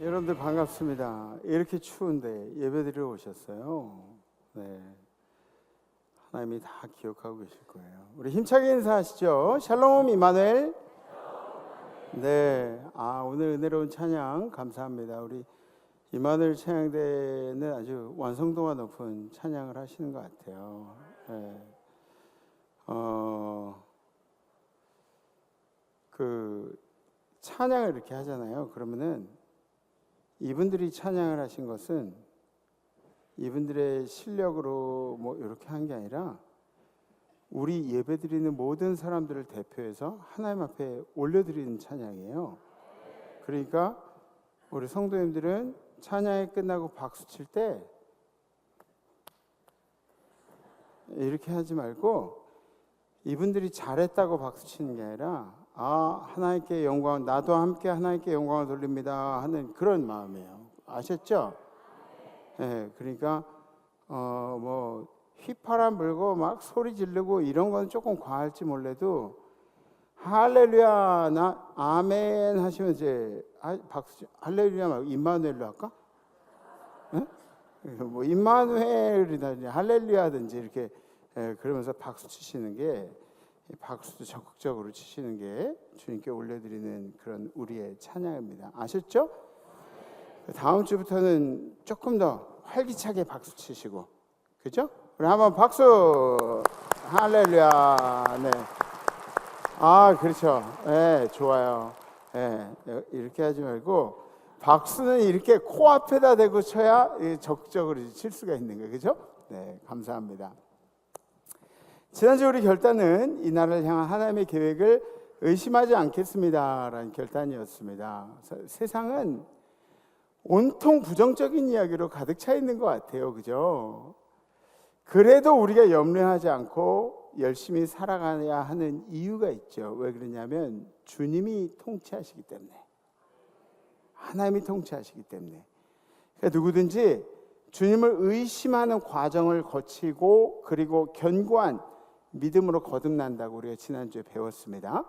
여러분들 반갑습니다. 이렇게 추운데 예배드리러 오셨어요. 네, 하나님이 다 기억하고 계실 거예요. 우리 힘차게 인사하시죠. 샬롬 이마누엘. 네, 오늘 은혜로운 찬양 감사합니다. 우리 이마누엘 찬양대는 아주 완성도가 높은 찬양을 하시는 것 같아요. 네. 그 찬양을 이렇게 하잖아요. 그러면은 이분들이 찬양을 하신 것은 이분들의 실력으로 뭐 이렇게 한 게 아니라 우리 예배드리는 모든 사람들을 대표해서 하나님 앞에 올려드리는 찬양이에요. 그러니까 우리 성도님들은 찬양이 끝나고 박수 칠 때 이렇게 하지 말고 이분들이 잘했다고 박수 치는 게 아니라 하나님께 영광, 나도 함께 하나님께 영광을 돌립니다 하는 그런 마음이에요. 아셨죠? 네, 그러니까 뭐 휘파람 불고 막 소리 지르고 이런 건 조금 과할지 몰라도 할렐루야 나 아멘 하시면 이제 박수 할렐루야 말고 임마누엘로 할까? 네? 뭐 임마누엘이든지 할렐루야든지 이렇게 그러면서 박수 치시는 게 박수도 적극적으로 치시는 게 주님께 올려드리는 그런 우리의 찬양입니다. 아셨죠? 다음 주부터는 조금 더 활기차게 박수 치시고, 그죠? 우리 한번 박수! 할렐루야! 네. 그렇죠. 네, 좋아요. 네, 이렇게 하지 말고 박수는 이렇게 코앞에다 대고 쳐야 적극적으로 칠 수가 있는 거예요, 그죠? 네, 감사합니다. 지난주 우리 결단은 이 나라를 향한 하나님의 계획을 의심하지 않겠습니다라는 결단이었습니다. 세상은 온통 부정적인 이야기로 가득 차 있는 것 같아요, 그죠? 그래도 우리가 염려하지 않고 열심히 살아가야 하는 이유가 있죠. 왜 그러냐면 주님이 통치하시기 때문에, 하나님이 통치하시기 때문에. 그러니까 누구든지 주님을 의심하는 과정을 거치고 그리고 견고한 믿음으로 거듭난다고 우리가 지난주에 배웠습니다.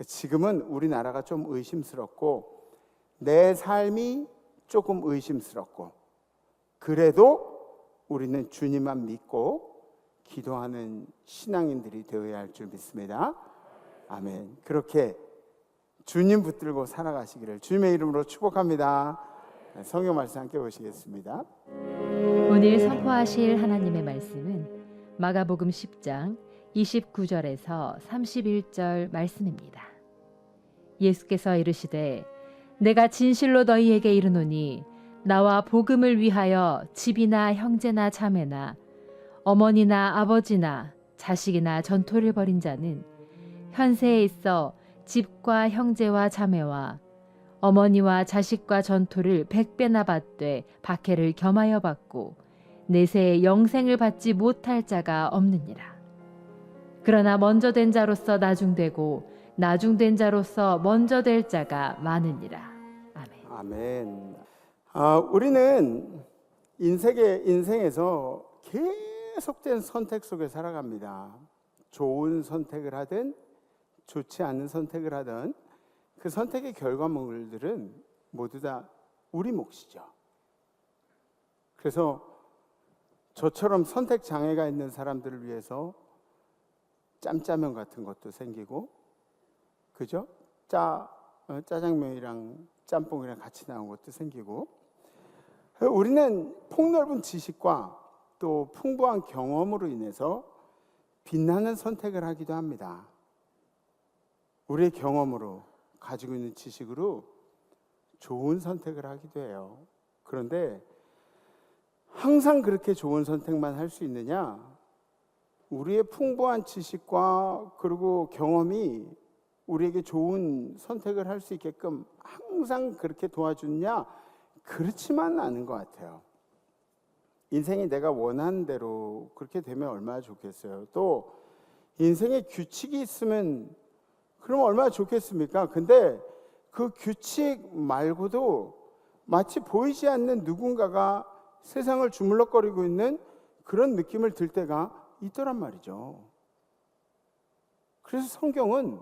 지금은 우리나라가 좀 의심스럽고 내 삶이 조금 의심스럽고 그래도 우리는 주님만 믿고 기도하는 신앙인들이 되어야 할 줄 믿습니다. 아멘. 그렇게 주님 붙들고 살아가시기를 주님의 이름으로 축복합니다. 성경 말씀 함께 보시겠습니다. 오늘 선포하실 하나님의 말씀은 마가복음 10장 29절에서 31절 말씀입니다. 예수께서 이르시되 내가 진실로 너희에게 이르노니 나와 복음을 위하여 집이나 형제나 자매나 어머니나 아버지나 자식이나 전토를 벌인 자는 현세에 있어 집과 형제와 자매와 어머니와 자식과 전토를 100배나 받되 박해를 겸하여 받고 내세에 영생을 받지 못할 자가 없느니라. 그러나 먼저 된 자로서 나중되고 나중된 자로서 먼저 될 자가 많으니라. 아멘. 아멘. 우리는 인생에서 계속된 선택 속에 살아갑니다. 좋은 선택을 하든 좋지 않은 선택을 하든 그 선택의 결과물들은 모두 다 우리 몫이죠. 그래서 저처럼 선택 장애가 있는 사람들을 위해서 짬짜면 같은 것도 생기고, 그죠? 짜장면이랑 짬뽕이랑 같이 나온 것도 생기고, 우리는 폭넓은 지식과 또 풍부한 경험으로 인해서 빛나는 선택을 하기도 합니다. 우리의 경험으로 가지고 있는 지식으로 좋은 선택을 하기도 해요. 그런데 항상 그렇게 좋은 선택만 할 수 있느냐? 우리의 풍부한 지식과 그리고 경험이 우리에게 좋은 선택을 할 수 있게끔 항상 그렇게 도와주느냐? 그렇지만 않은 것 같아요. 인생이 내가 원하는 대로 그렇게 되면 얼마나 좋겠어요. 또 인생에 규칙이 있으면 그럼 얼마나 좋겠습니까? 근데 그 규칙 말고도 마치 보이지 않는 누군가가 세상을 주물럭거리고 있는 그런 느낌을 들 때가 있더란 말이죠. 그래서 성경은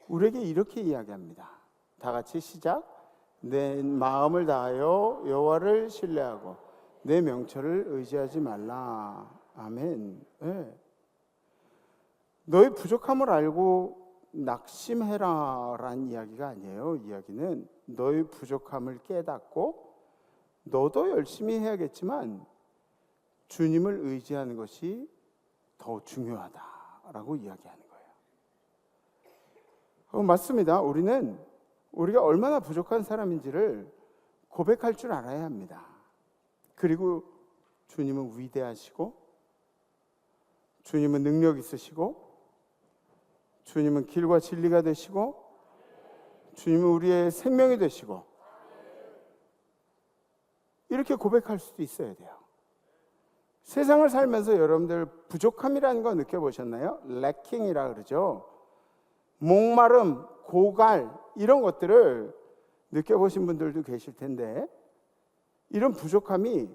우리에게 이렇게 이야기합니다. 다 같이 시작. 내 마음을 다하여 여호와를 신뢰하고 내 명철을 의지하지 말라. 아멘. 네. 너의 부족함을 알고 낙심해라 라는 이야기가 아니에요. 이야기는 너의 부족함을 깨닫고 너도 열심히 해야겠지만 주님을 의지하는 것이 더 중요하다라고 이야기하는 거예요. 맞습니다. 우리가 얼마나 부족한 사람인지를 고백할 줄 알아야 합니다. 그리고 주님은 위대하시고 주님은 능력 있으시고 주님은 길과 진리가 되시고 주님은 우리의 생명이 되시고 이렇게 고백할 수도 있어야 돼요. 세상을 살면서 여러분들 부족함이라는 거 느껴보셨나요? 래킹이라 그러죠. 목마름, 고갈 이런 것들을 느껴보신 분들도 계실 텐데 이런 부족함이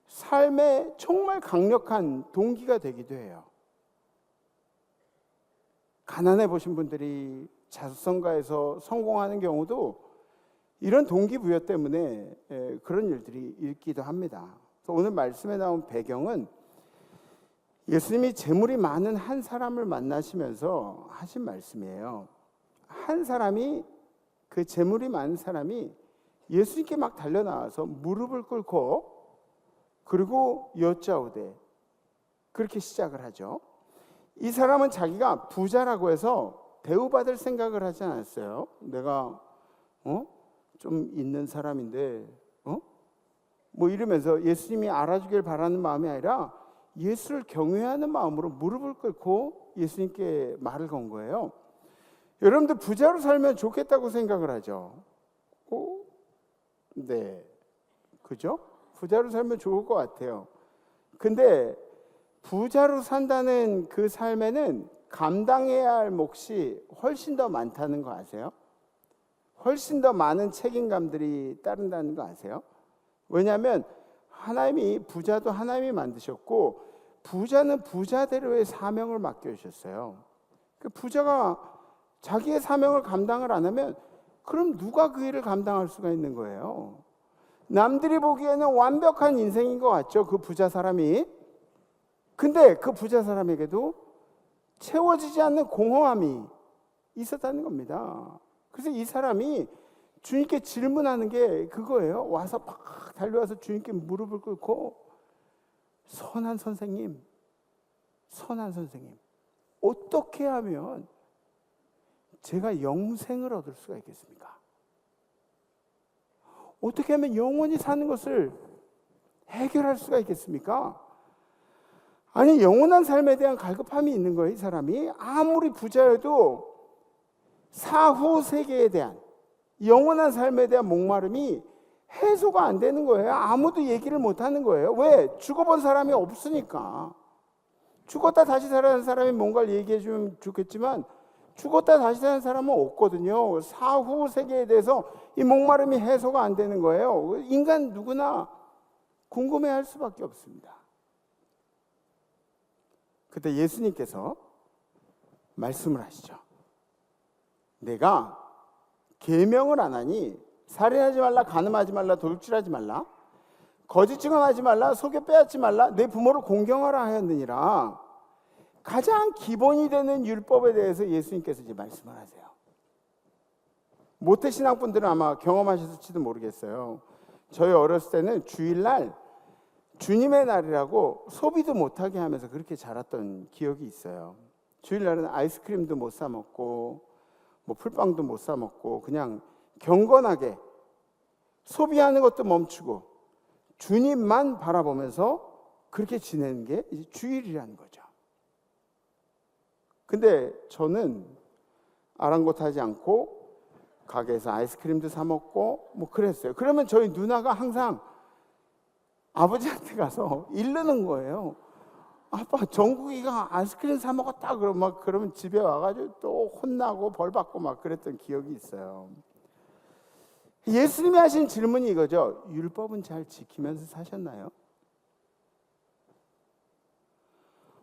삶에 정말 강력한 동기가 되기도 해요. 가난해 보신 분들이 자수성가에서 성공하는 경우도 이런 동기부여 때문에 그런 일들이 있기도 합니다. 오늘 말씀에 나온 배경은 예수님이 재물이 많은 한 사람을 만나시면서 하신 말씀이에요. 한 사람이, 그 재물이 많은 사람이 예수님께 막 달려나와서 무릎을 꿇고 그리고 여짜오되 그렇게 시작을 하죠. 이 사람은 자기가 부자라고 해서 대우받을 생각을 하지 않았어요. 내가 좀 있는 사람인데 뭐 이러면서 예수님이 알아주길 바라는 마음이 아니라 예수를 경외하는 마음으로 무릎을 꿇고 예수님께 말을 건 거예요. 여러분들 부자로 살면 좋겠다고 생각을 하죠. 네, 그죠? 부자로 살면 좋을 것 같아요. 근데 부자로 산다는 그 삶에는 감당해야 할 몫이 훨씬 더 많다는 거 아세요? 훨씬 더 많은 책임감들이 따른다는 거 아세요? 왜냐하면 하나님이, 부자도 하나님이 만드셨고 부자는 부자대로의 사명을 맡겨주셨어요. 그 부자가 자기의 사명을 감당을 안 하면 그럼 누가 그 일을 감당할 수가 있는 거예요? 남들이 보기에는 완벽한 인생인 것 같죠, 그 부자 사람이. 근데 그 부자 사람에게도 채워지지 않는 공허함이 있었다는 겁니다. 그래서 이 사람이 주님께 질문하는 게 그거예요. 와서 막 달려와서 주님께 무릎을 꿇고 선한 선생님, 어떻게 하면 제가 영생을 얻을 수가 있겠습니까? 어떻게 하면 영원히 사는 것을 해결할 수가 있겠습니까? 아니, 영원한 삶에 대한 갈급함이 있는 거예요. 이 사람이 아무리 부자여도 사후 세계에 대한, 영원한 삶에 대한 목마름이 해소가 안 되는 거예요. 아무도 얘기를 못 하는 거예요. 왜? 죽어본 사람이 없으니까. 죽었다 다시 살아난 사람이 뭔가를 얘기해 주면 좋겠지만 죽었다 다시 사는 사람은 없거든요. 사후 세계에 대해서 이 목마름이 해소가 안 되는 거예요. 인간 누구나 궁금해할 수밖에 없습니다. 그때 예수님께서 말씀을 하시죠. 내가 계명을 안 하니 살인하지 말라, 간음하지 말라, 돌출하지 말라, 거짓 증언하지 말라, 속여 빼앗지 말라, 내 부모를 공경하라 하였느니라. 가장 기본이 되는 율법에 대해서 예수님께서 이제 말씀을 하세요. 모태신앙분들은 아마 경험하셨을지도 모르겠어요. 저희 어렸을 때는 주일날 주님의 날이라고 소비도 못하게 하면서 그렇게 자랐던 기억이 있어요. 주일날은 아이스크림도 못 사 먹고 뭐 풀빵도 못 사 먹고 그냥 경건하게 소비하는 것도 멈추고 주님만 바라보면서 그렇게 지내는 게 이제 주일이라는 거죠. 근데 저는 아랑곳하지 않고 가게에서 아이스크림도 사 먹고 뭐 그랬어요. 그러면 저희 누나가 항상 아버지한테 가서 이르는 거예요. 아빠, 정국이가 아이스크림 사 먹었다 그러면 집에 와가지고 또 혼나고 벌 받고 막 그랬던 기억이 있어요. 예수님이 하신 질문이 이거죠. 율법은 잘 지키면서 사셨나요?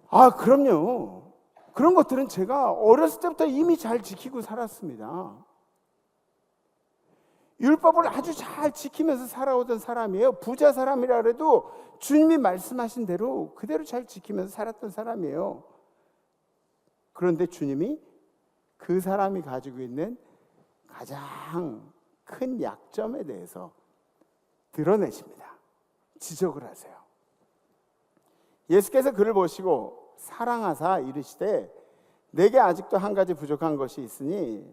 아, 그럼요. 그런 것들은 제가 어렸을 때부터 이미 잘 지키고 살았습니다. 율법을 아주 잘 지키면서 살아오던 사람이에요. 부자 사람이라 그래도 주님이 말씀하신 대로 그대로 잘 지키면서 살았던 사람이에요. 그런데 주님이 그 사람이 가지고 있는 가장 큰 약점에 대해서 드러내십니다. 지적을 하세요. 예수께서 그를 보시고 사랑하사 이르시되 내게 아직도 한 가지 부족한 것이 있으니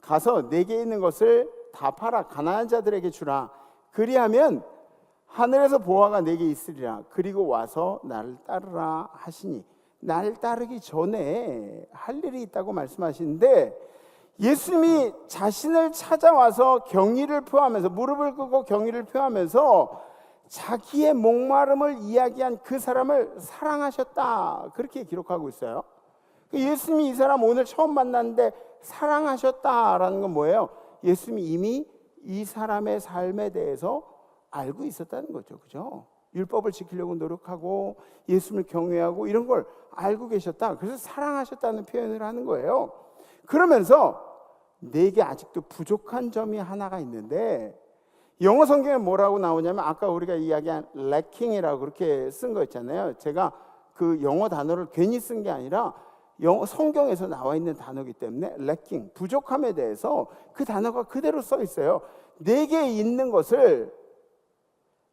가서 내게 있는 것을 다 팔아 가난한 자들에게 주라. 그리하면 하늘에서 보화가 내게 있으리라. 그리고 와서 나를 따르라 하시니, 나를 따르기 전에 할 일이 있다고 말씀하시는데, 예수님이 자신을 찾아와서 경의를 표하면서, 무릎을 꿇고 경의를 표하면서 자기의 목마름을 이야기한 그 사람을 사랑하셨다, 그렇게 기록하고 있어요. 예수님이 이 사람 오늘 처음 만났는데 사랑하셨다라는 건 뭐예요? 예수님이 이미 이 사람의 삶에 대해서 알고 있었다는 거죠. 그죠? 율법을 지키려고 노력하고 예수님을 경외하고 이런 걸 알고 계셨다. 그래서 사랑하셨다는 표현을 하는 거예요. 그러면서 내게 아직도 부족한 점이 하나가 있는데, 영어 성경에 뭐라고 나오냐면 아까 우리가 이야기한 lacking이라고 그렇게 쓴 거 있잖아요. 제가 그 영어 단어를 괜히 쓴 게 아니라 영어 성경에서 나와 있는 단어이기 때문에 lacking, 부족함에 대해서 그 단어가 그대로 써 있어요. 내게 있는 것을,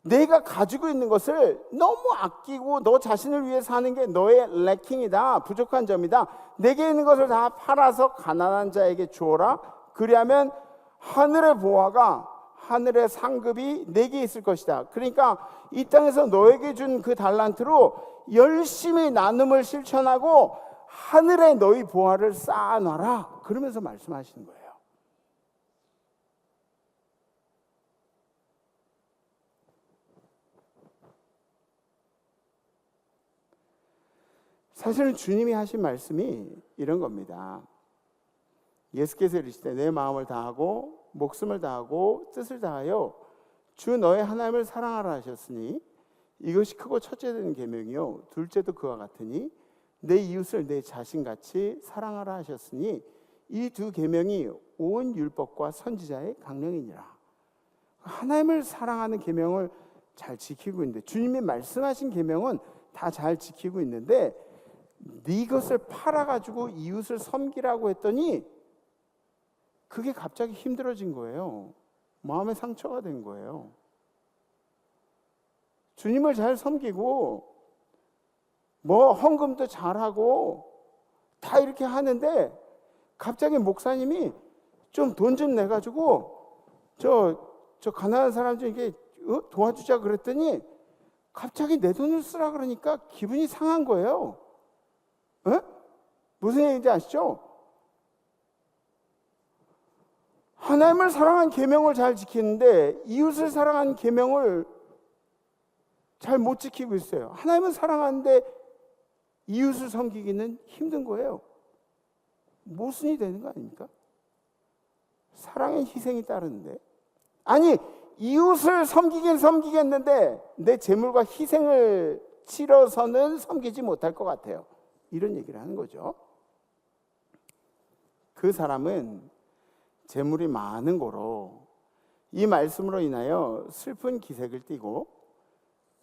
내가 가지고 있는 것을 너무 아끼고 너 자신을 위해 사는 게 너의 lacking이다, 부족한 점이다. 내게 있는 것을 다 팔아서 가난한 자에게 주어라. 그리하면 하늘의 보화가, 하늘의 상급이 내게 있을 것이다. 그러니까 이 땅에서 너에게 준 그 달란트로 열심히 나눔을 실천하고 하늘에 너희 보화를 쌓아놔라. 그러면서 말씀하시는 거예요. 사실은 주님이 하신 말씀이 이런 겁니다. 예수께서 이르시되 내 마음을 다하고 목숨을 다하고 뜻을 다하여 주 너의 하나님을 사랑하라 하셨으니 이것이 크고 첫째 되는 계명이요 둘째도 그와 같으니 내 이웃을 내 자신같이 사랑하라 하셨으니 이 두 계명이 온 율법과 선지자의 강령이니라. 하나님을 사랑하는 계명을 잘 지키고 있는데, 주님이 말씀하신 계명은 다 잘 지키고 있는데, 네 것을 팔아가지고 이웃을 섬기라고 했더니 그게 갑자기 힘들어진 거예요. 마음의 상처가 된 거예요. 주님을 잘 섬기고 뭐 헌금도 잘하고 다 이렇게 하는데 갑자기 목사님이 좀 돈 좀 내가지고 저 가난한 사람 좀 이게 도와주자 그랬더니 갑자기 내 돈을 쓰라 그러니까 기분이 상한 거예요. 에? 무슨 얘기인지 아시죠? 하나님을 사랑한 계명을 잘 지키는데 이웃을 사랑한 계명을 잘 못 지키고 있어요. 하나님은 사랑하는데 이웃을 섬기기는 힘든 거예요. 모순이 되는 거 아닙니까? 사랑의 희생이 따르는데, 아니 이웃을 섬기긴 섬기겠는데 내 재물과 희생을 치러서는 섬기지 못할 것 같아요. 이런 얘기를 하는 거죠. 그 사람은 재물이 많은 거로 이 말씀으로 인하여 슬픈 기색을 띠고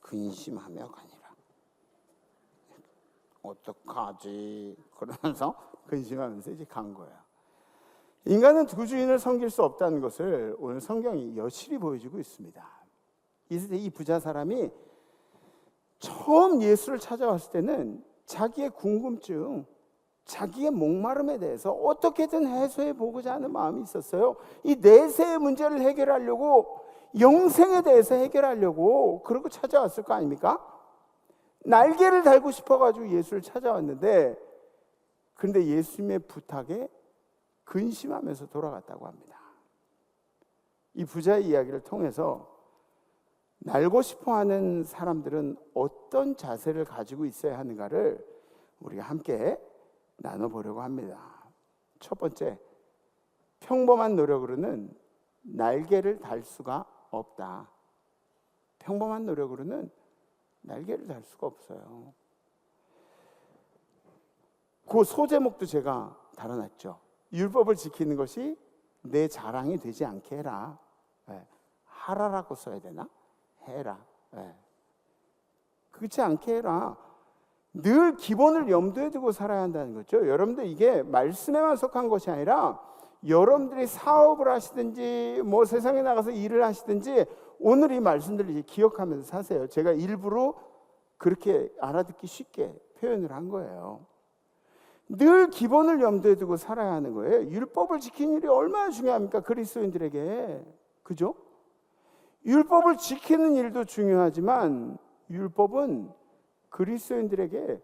근심하며 가니라. 어떡하지? 그러면서 근심하면서 이제 간 거예요. 인간은 두 주인을 섬길 수 없다는 것을 오늘 성경이 여실히 보여주고 있습니다. 이 부자 사람이 처음 예수를 찾아왔을 때는 자기의 궁금증, 자기의 목마름에 대해서 어떻게든 해소해 보고자 하는 마음이 있었어요. 이 내세의 문제를 해결하려고, 영생에 대해서 해결하려고 그러고 찾아왔을 거 아닙니까? 날개를 달고 싶어가지고 예수를 찾아왔는데, 그런데 예수님의 부탁에 근심하면서 돌아갔다고 합니다. 이 부자의 이야기를 통해서 날고 싶어하는 사람들은 어떤 자세를 가지고 있어야 하는가를 우리가 함께 나눠보려고 합니다. 첫 번째, 평범한 노력으로는 날개를 달 수가 없다. 평범한 노력으로는 날개를 달 수가 없어요. 그 소제목도 제가 달아놨죠. 율법을 지키는 것이 내 자랑이 되지 않게 해라. 하라라고 써야 되나? 해라. 네. 그렇지 않게 해라. 늘 기본을 염두에 두고 살아야 한다는 거죠. 여러분들 이게 말씀에만 속한 것이 아니라 여러분들이 사업을 하시든지 뭐 세상에 나가서 일을 하시든지 오늘 이 말씀들을 이제 기억하면서 사세요. 제가 일부러 그렇게 알아듣기 쉽게 표현을 한 거예요. 늘 기본을 염두에 두고 살아야 하는 거예요. 율법을 지키는 일이 얼마나 중요합니까? 그리스도인들에게. 그죠? 율법을 지키는 일도 중요하지만 율법은 그리스도인들에게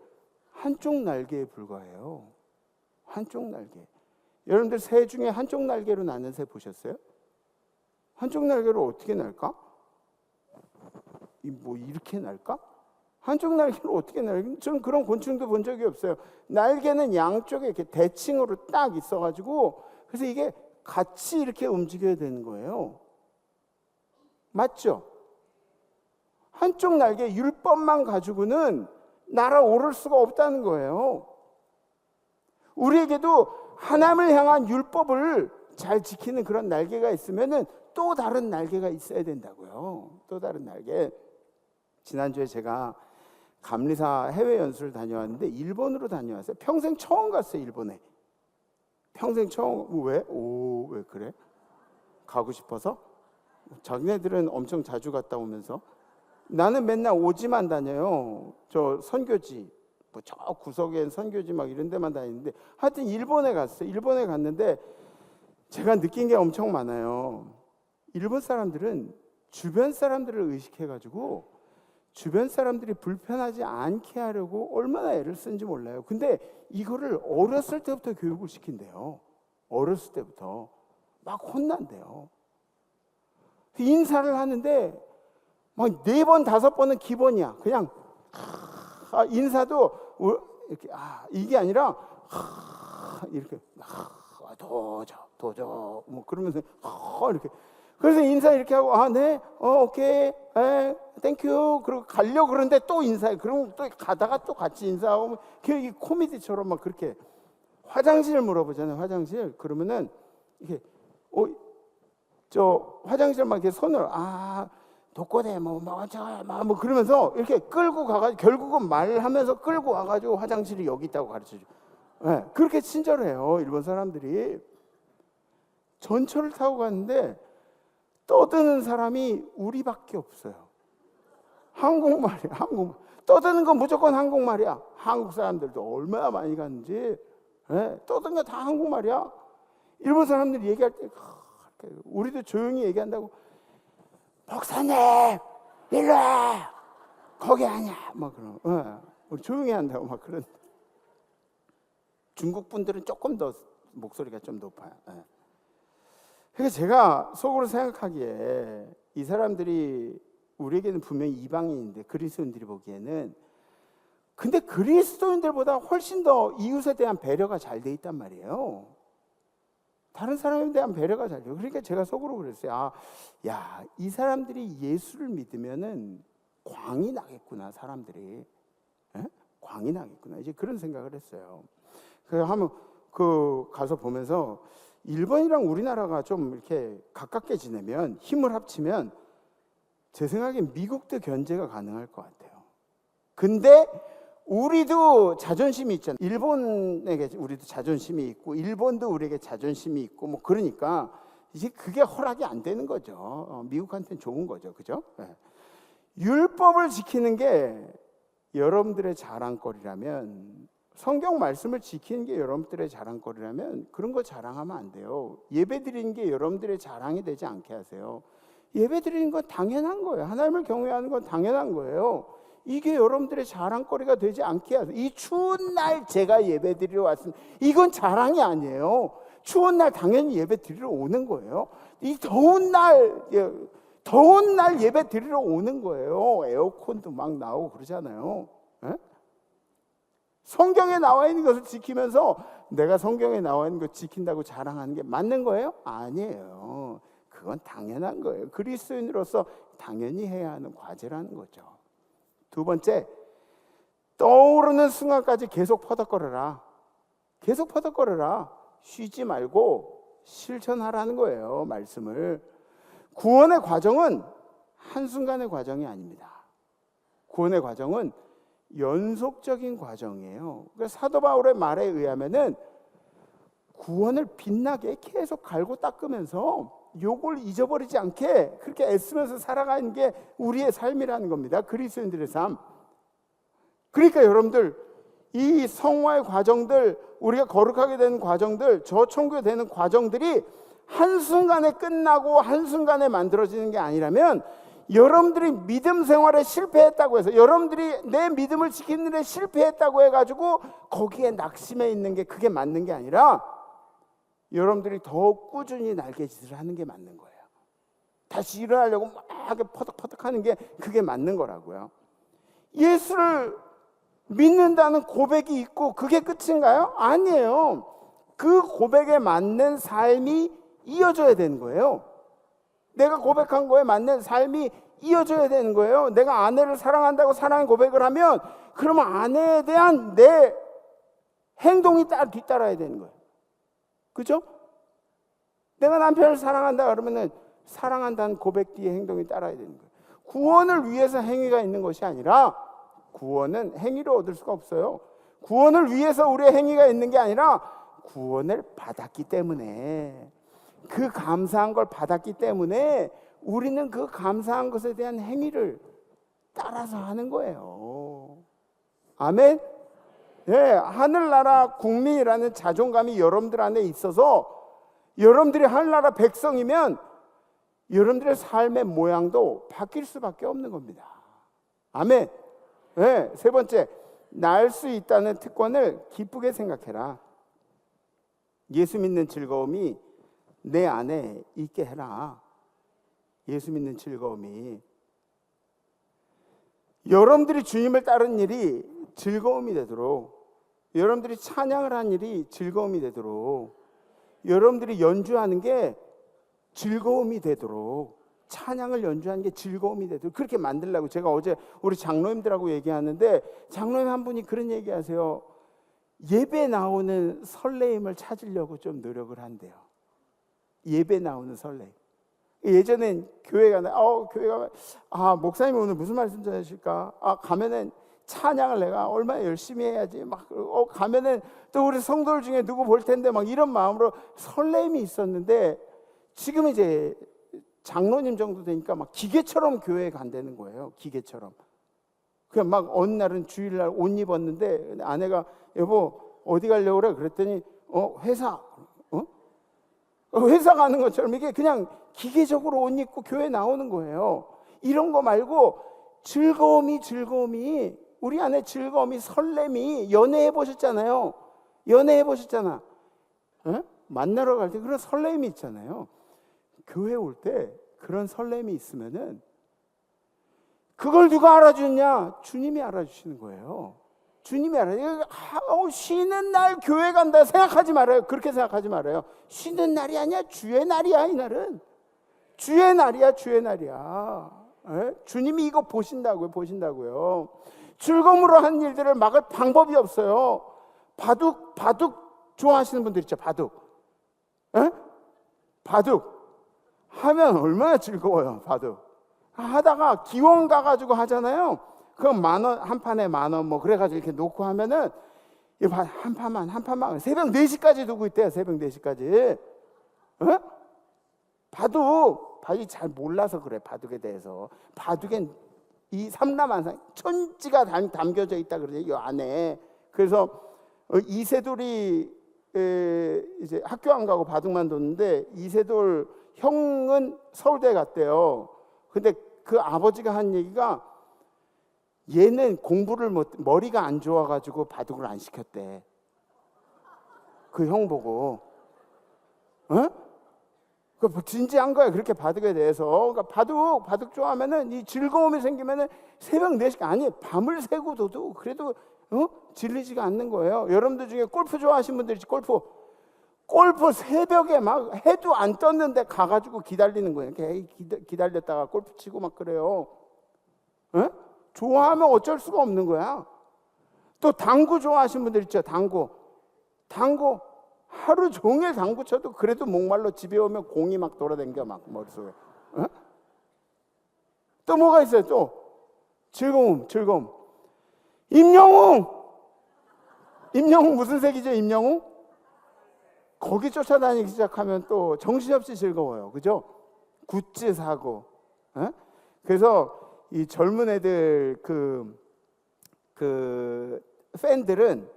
한쪽 날개에 불과해요. 한쪽 날개. 여러분들 새 중에 한쪽 날개로 나는 새 보셨어요? 한쪽 날개로 어떻게 날까? 뭐 이렇게 날까? 한쪽 날개로 어떻게 날까? 저는 그런 곤충도 본 적이 없어요. 날개는 양쪽에 이렇게 대칭으로 딱 있어가지고 그래서 이게 같이 이렇게 움직여야 되는 거예요. 맞죠? 한쪽 날개 율법만 가지고는 날아오를 수가 없다는 거예요. 우리에게도 하나님을 향한 율법을 잘 지키는 그런 날개가 있으면은 또 다른 날개가 있어야 된다고요. 또 다른 날개. 지난주에 제가 감리사 해외 연수를 다녀왔는데 일본으로 다녀왔어요. 평생 처음 갔어요, 일본에. 평생 처음. 왜? 왜 그래? 가고 싶어서? 자기네들은 엄청 자주 갔다 오면서 나는 맨날 오지만 다녀요. 저 선교지, 뭐 저 구석엔 선교지 막 이런 데만 다니는데 하여튼 일본에 갔어요. 일본에 갔는데 제가 느낀 게 엄청 많아요. 일본 사람들은 주변 사람들을 의식해가지고 주변 사람들이 불편하지 않게 하려고 얼마나 애를 쓰는지 몰라요. 근데 이거를 어렸을 때부터 교육을 시킨대요. 어렸을 때부터 막 혼난대요. 인사를 하는데 막 4번, 5번은 기본이야. 그냥 인사도 이렇게 이게 아니라 이렇게 도저 뭐 그러면서 이렇게 그래서 인사 이렇게 하고 네, 오케이, 땡큐 그러고 가려고 그러는데 또 인사해. 그럼 또 가다가 또 같이 인사하고 이 코미디처럼 막 그렇게 화장실 물어보잖아요. 화장실 그러면은 이게 저 화장실 막 이렇게 손을 독고대 뭐 그러면서 이렇게 끌고 가가지고 결국은 말하면서 끌고 와가지고 화장실이 여기 있다고 가르쳐줘. 네, 그렇게 친절해요. 일본 사람들이. 전철을 타고 갔는데 떠드는 사람이 우리밖에 없어요. 한국말이야, 한국말. 떠드는 건 무조건 한국말이야. 한국 사람들도 얼마나 많이 갔는지. 네, 떠드는 건 다 한국말이야. 일본 사람들이 얘기할 때 우리도 조용히 얘기한다고 목사님 일로 와 거기 아니야 막 그런 우리 조용히 한다고 막 그런. 중국 분들은 조금 더 목소리가 좀 높아요. 그래서 제가 속으로 생각하기에 이 사람들이 우리에게는 분명히 이방인인데 그리스도인들이 보기에는 근데 그리스도인들보다 훨씬 더 이웃에 대한 배려가 잘 돼 있단 말이에요. 다른 사람에 대한 배려가 잘 돼요. 그러니까 제가 속으로 그랬어요. 이 사람들이 예수를 믿으면은 광이 나겠구나, 사람들이. 광이 나겠구나. 이제 그런 생각을 했어요. 그래서 한번 가서 보면서 일본이랑 우리나라가 좀 이렇게 가깝게 지내면 힘을 합치면 제 생각엔 미국도 견제가 가능할 것 같아요. 근데 우리도 자존심이 있잖아요. 일본에게 우리도 자존심이 있고 일본도 우리에게 자존심이 있고 뭐 그러니까 이제 그게 허락이 안 되는 거죠. 미국한테는 좋은 거죠. 그죠? 네. 율법을 지키는 게 여러분들의 자랑거리라면 성경 말씀을 지키는 게 여러분들의 자랑거리라면 그런 거 자랑하면 안 돼요. 예배 드리는 게 여러분들의 자랑이 되지 않게 하세요. 예배 드리는 건 당연한 거예요. 하나님을 경외하는 건 당연한 거예요. 이게 여러분들의 자랑거리가 되지 않게 하세요. 이 추운 날 제가 예배 드리러 왔습니다. 이건 자랑이 아니에요. 추운 날 당연히 예배 드리러 오는 거예요. 이 더운 날 예배 드리러 오는 거예요. 에어컨도 막 나오고 그러잖아요. 성경에 나와 있는 것을 지키면서 내가 성경에 나와 있는 것 지킨다고 자랑하는 게 맞는 거예요? 아니에요. 그건 당연한 거예요. 그리스도인으로서 당연히 해야 하는 과제라는 거죠. 두 번째, 떠오르는 순간까지 계속 퍼덕거려라. 계속 퍼덕거려라. 쉬지 말고 실천하라는 거예요, 말씀을. 구원의 과정은 한순간의 과정이 아닙니다. 구원의 과정은 연속적인 과정이에요. 그래서 사도 바울의 말에 의하면은 구원을 빛나게 계속 갈고 닦으면서 요걸 잊어버리지 않게 그렇게 애쓰면서 살아가는 게 우리의 삶이라는 겁니다. 그리스도인들의 삶. 그러니까 여러분들, 이 성화의 과정들, 우리가 거룩하게 되는 과정들, 저천국에 되는 과정들이 한순간에 끝나고 한순간에 만들어지는 게 아니라면, 여러분들이 믿음 생활에 실패했다고 해서, 여러분들이 내 믿음을 지키는 일에 실패했다고 해가지고 거기에 낙심해 있는 게 그게 맞는 게 아니라, 여러분들이 더욱 꾸준히 날개짓을 하는 게 맞는 거예요. 다시 일어나려고 막 퍼덕퍼덕 하는 게 그게 맞는 거라고요. 예수를 믿는다는 고백이 있고 그게 끝인가요? 아니에요. 그 고백에 맞는 삶이 이어져야 되는 거예요. 내가 고백한 거에 맞는 삶이 이어져야 되는 거예요. 내가 아내를 사랑한다고 사랑의 고백을 하면, 그러면 아내에 대한 내 행동이 뒤따라야 되는 거예요. 그죠? 내가 남편을 사랑한다 그러면은 사랑한다는 고백 뒤에 행동이 따라야 되는 거예요. 구원을 위해서 행위가 있는 것이 아니라, 구원은 행위로 얻을 수가 없어요. 구원을 위해서 우리의 행위가 있는 게 아니라, 구원을 받았기 때문에, 그 감사한 걸 받았기 때문에 우리는 그 감사한 것에 대한 행위를 따라서 하는 거예요. 아멘. 예, 하늘나라 국민이라는 자존감이 여러분들 안에 있어서 여러분들이 하늘나라 백성이면 여러분들의 삶의 모양도 바뀔 수밖에 없는 겁니다. 아멘. 예, 세 번째, 날 수 있다는 특권을 기쁘게 생각해라. 예수 믿는 즐거움이 내 안에 있게 해라. 예수 믿는 즐거움이, 여러분들이 주님을 따르는 일이 즐거움이 되도록, 여러분들이 찬양을 한 일이 즐거움이 되도록, 여러분들이 연주하는 게 즐거움이 되도록, 찬양을 연주하는 게 즐거움이 되도록 그렇게 만들려고. 제가 어제 우리 장로님들하고 얘기하는데, 장로님 한 분이 그런 얘기하세요. 예배 나오는 설레임을 찾으려고 좀 노력을 한대요. 예배 나오는 설레임. 예전엔 교회 가면 목사님 오늘 무슨 말씀 전하실까? 가면은 찬양을 내가 얼마나 열심히 해야지. 가면은 또 우리 성도들 중에 누구 볼 텐데 막 이런 마음으로 설렘이 있었는데, 지금 이제 장로님 정도 되니까 막 기계처럼 교회에 간다는 거예요. 기계처럼. 그냥 막 어느 날은 주일날 옷 입었는데 아내가 여보 어디 가려고 그래? 그랬더니 회사. 회사 가는 것처럼 이게 그냥 기계적으로 옷 입고 교회 나오는 거예요. 이런 거 말고 즐거움이 우리 안에 즐거움이, 설렘이, 연애해 보셨잖아요. 연애해 보셨잖아. 만나러 갈 때 그런 설렘이 있잖아요. 교회 올 때 그런 설렘이 있으면은 그걸 누가 알아주냐? 주님이 알아주시는 거예요. 주님이 알아요. 쉬는 날 교회 간다 생각하지 말아요. 그렇게 생각하지 말아요. 쉬는 날이 아니야. 주의 날이야. 이 날은 주의 날이야. 주의 날이야. 주님이 이거 보신다고요. 즐거움으로 하는 일들을 막을 방법이 없어요. 바둑 좋아하시는 분들 있죠. 바둑 하면 얼마나 즐거워요. 바둑 하다가 기원 가가지고 하잖아요. 그럼 10,000원, 한 판에 10,000원 뭐 그래가지고 이렇게 놓고 하면은 한 판만 새벽 4시까지 두고 있대요. 새벽 4시까지. 바둑이 잘 몰라서 그래. 바둑에 대해서. 바둑엔 이 삼라만상 천지가 담겨져 있다 그러죠. 이 안에. 그래서 이세돌이 이제 학교 안 가고 바둑만 뒀는데, 이세돌 형은 서울대 갔대요. 근데 그 아버지가 한 얘기가, 얘는 공부를 머리가 안 좋아가지고 바둑을 안 시켰대. 그 형 보고. 진지한 거야. 그렇게 바둑에 대해서. 그러니까 바둑 좋아하면은 이 즐거움이 생기면은 새벽 4시, 아니 밤을 새고 둬도 그래도 질리지가 않는 거예요. 여러분들 중에 골프 좋아하시는 분들 있지. 골프 새벽에 막 해도 안 떴는데 가가지고 기다리는 거예요. 이렇게 기다렸다가 골프 치고 막 그래요. 좋아하면 어쩔 수가 없는 거야. 또 당구 좋아하시는 분들 있죠. 당구 하루 종일 당구 쳐도 그래도 목말로 집에 오면 공이 막 돌아다녀 막 머릿속에. 어? 또 뭐가 있어요? 또 즐거움. 임영웅 무슨 색이죠? 임영웅? 거기 쫓아다니기 시작하면 또 정신없이 즐거워요. 그죠? 굿즈 사고. 어? 그래서 이 젊은 애들 그 팬들은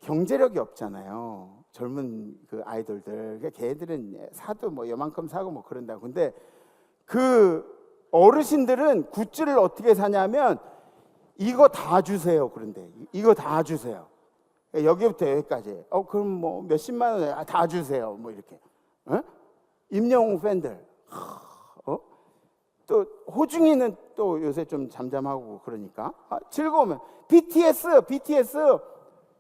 경제력이 없잖아요. 젊은 그 아이돌들. 그러니까 걔들은 사도 뭐 요만큼 사고 뭐 그런다고. 근데 그 어르신들은 굿즈를 어떻게 사냐면 이거 다 주세요. 그런데 이거 다 주세요. 여기부터 여기까지. 그럼 뭐 몇십만 원 다 주세요. 뭐 이렇게. 어? 임영웅 팬들. 또 호중이는 또 요새 좀 잠잠하고 그러니까 즐거우면 BTS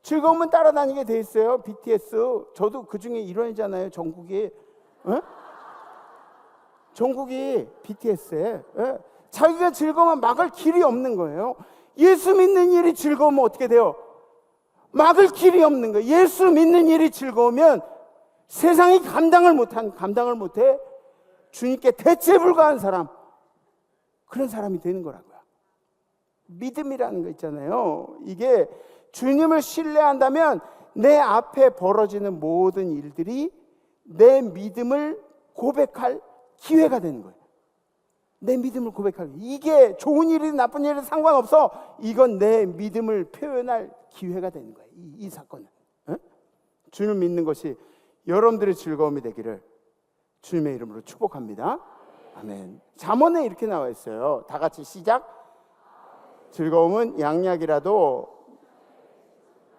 즐거우면 따라다니게 돼 있어요. BTS 저도 그 중에 일원이잖아요. 전국이 BTS에 자기가 즐거우면 막을 길이 없는 거예요. 예수 믿는 일이 즐거우면 어떻게 돼요? 막을 길이 없는 거예요. 예수 믿는 일이 즐거우면 세상이 감당을 못해 주님께 대체 불가한 사람, 그런 사람이 되는 거라고요. 믿음이라는 거 있잖아요. 이게 주님을 신뢰한다면 내 앞에 벌어지는 모든 일들이 내 믿음을 고백할 기회가 되는 거예요. 내 믿음을 고백할, 이게 좋은 일이든 나쁜 일이든 상관없어. 이건 내 믿음을 표현할 기회가 되는 거예요. 이 사건은. 주님을 믿는 것이 여러분들의 즐거움이 되기를 주님의 이름으로 축복합니다. 아멘. 잠언에 이렇게 나와 있어요. 다 같이 시작. 즐거움은 양약이라도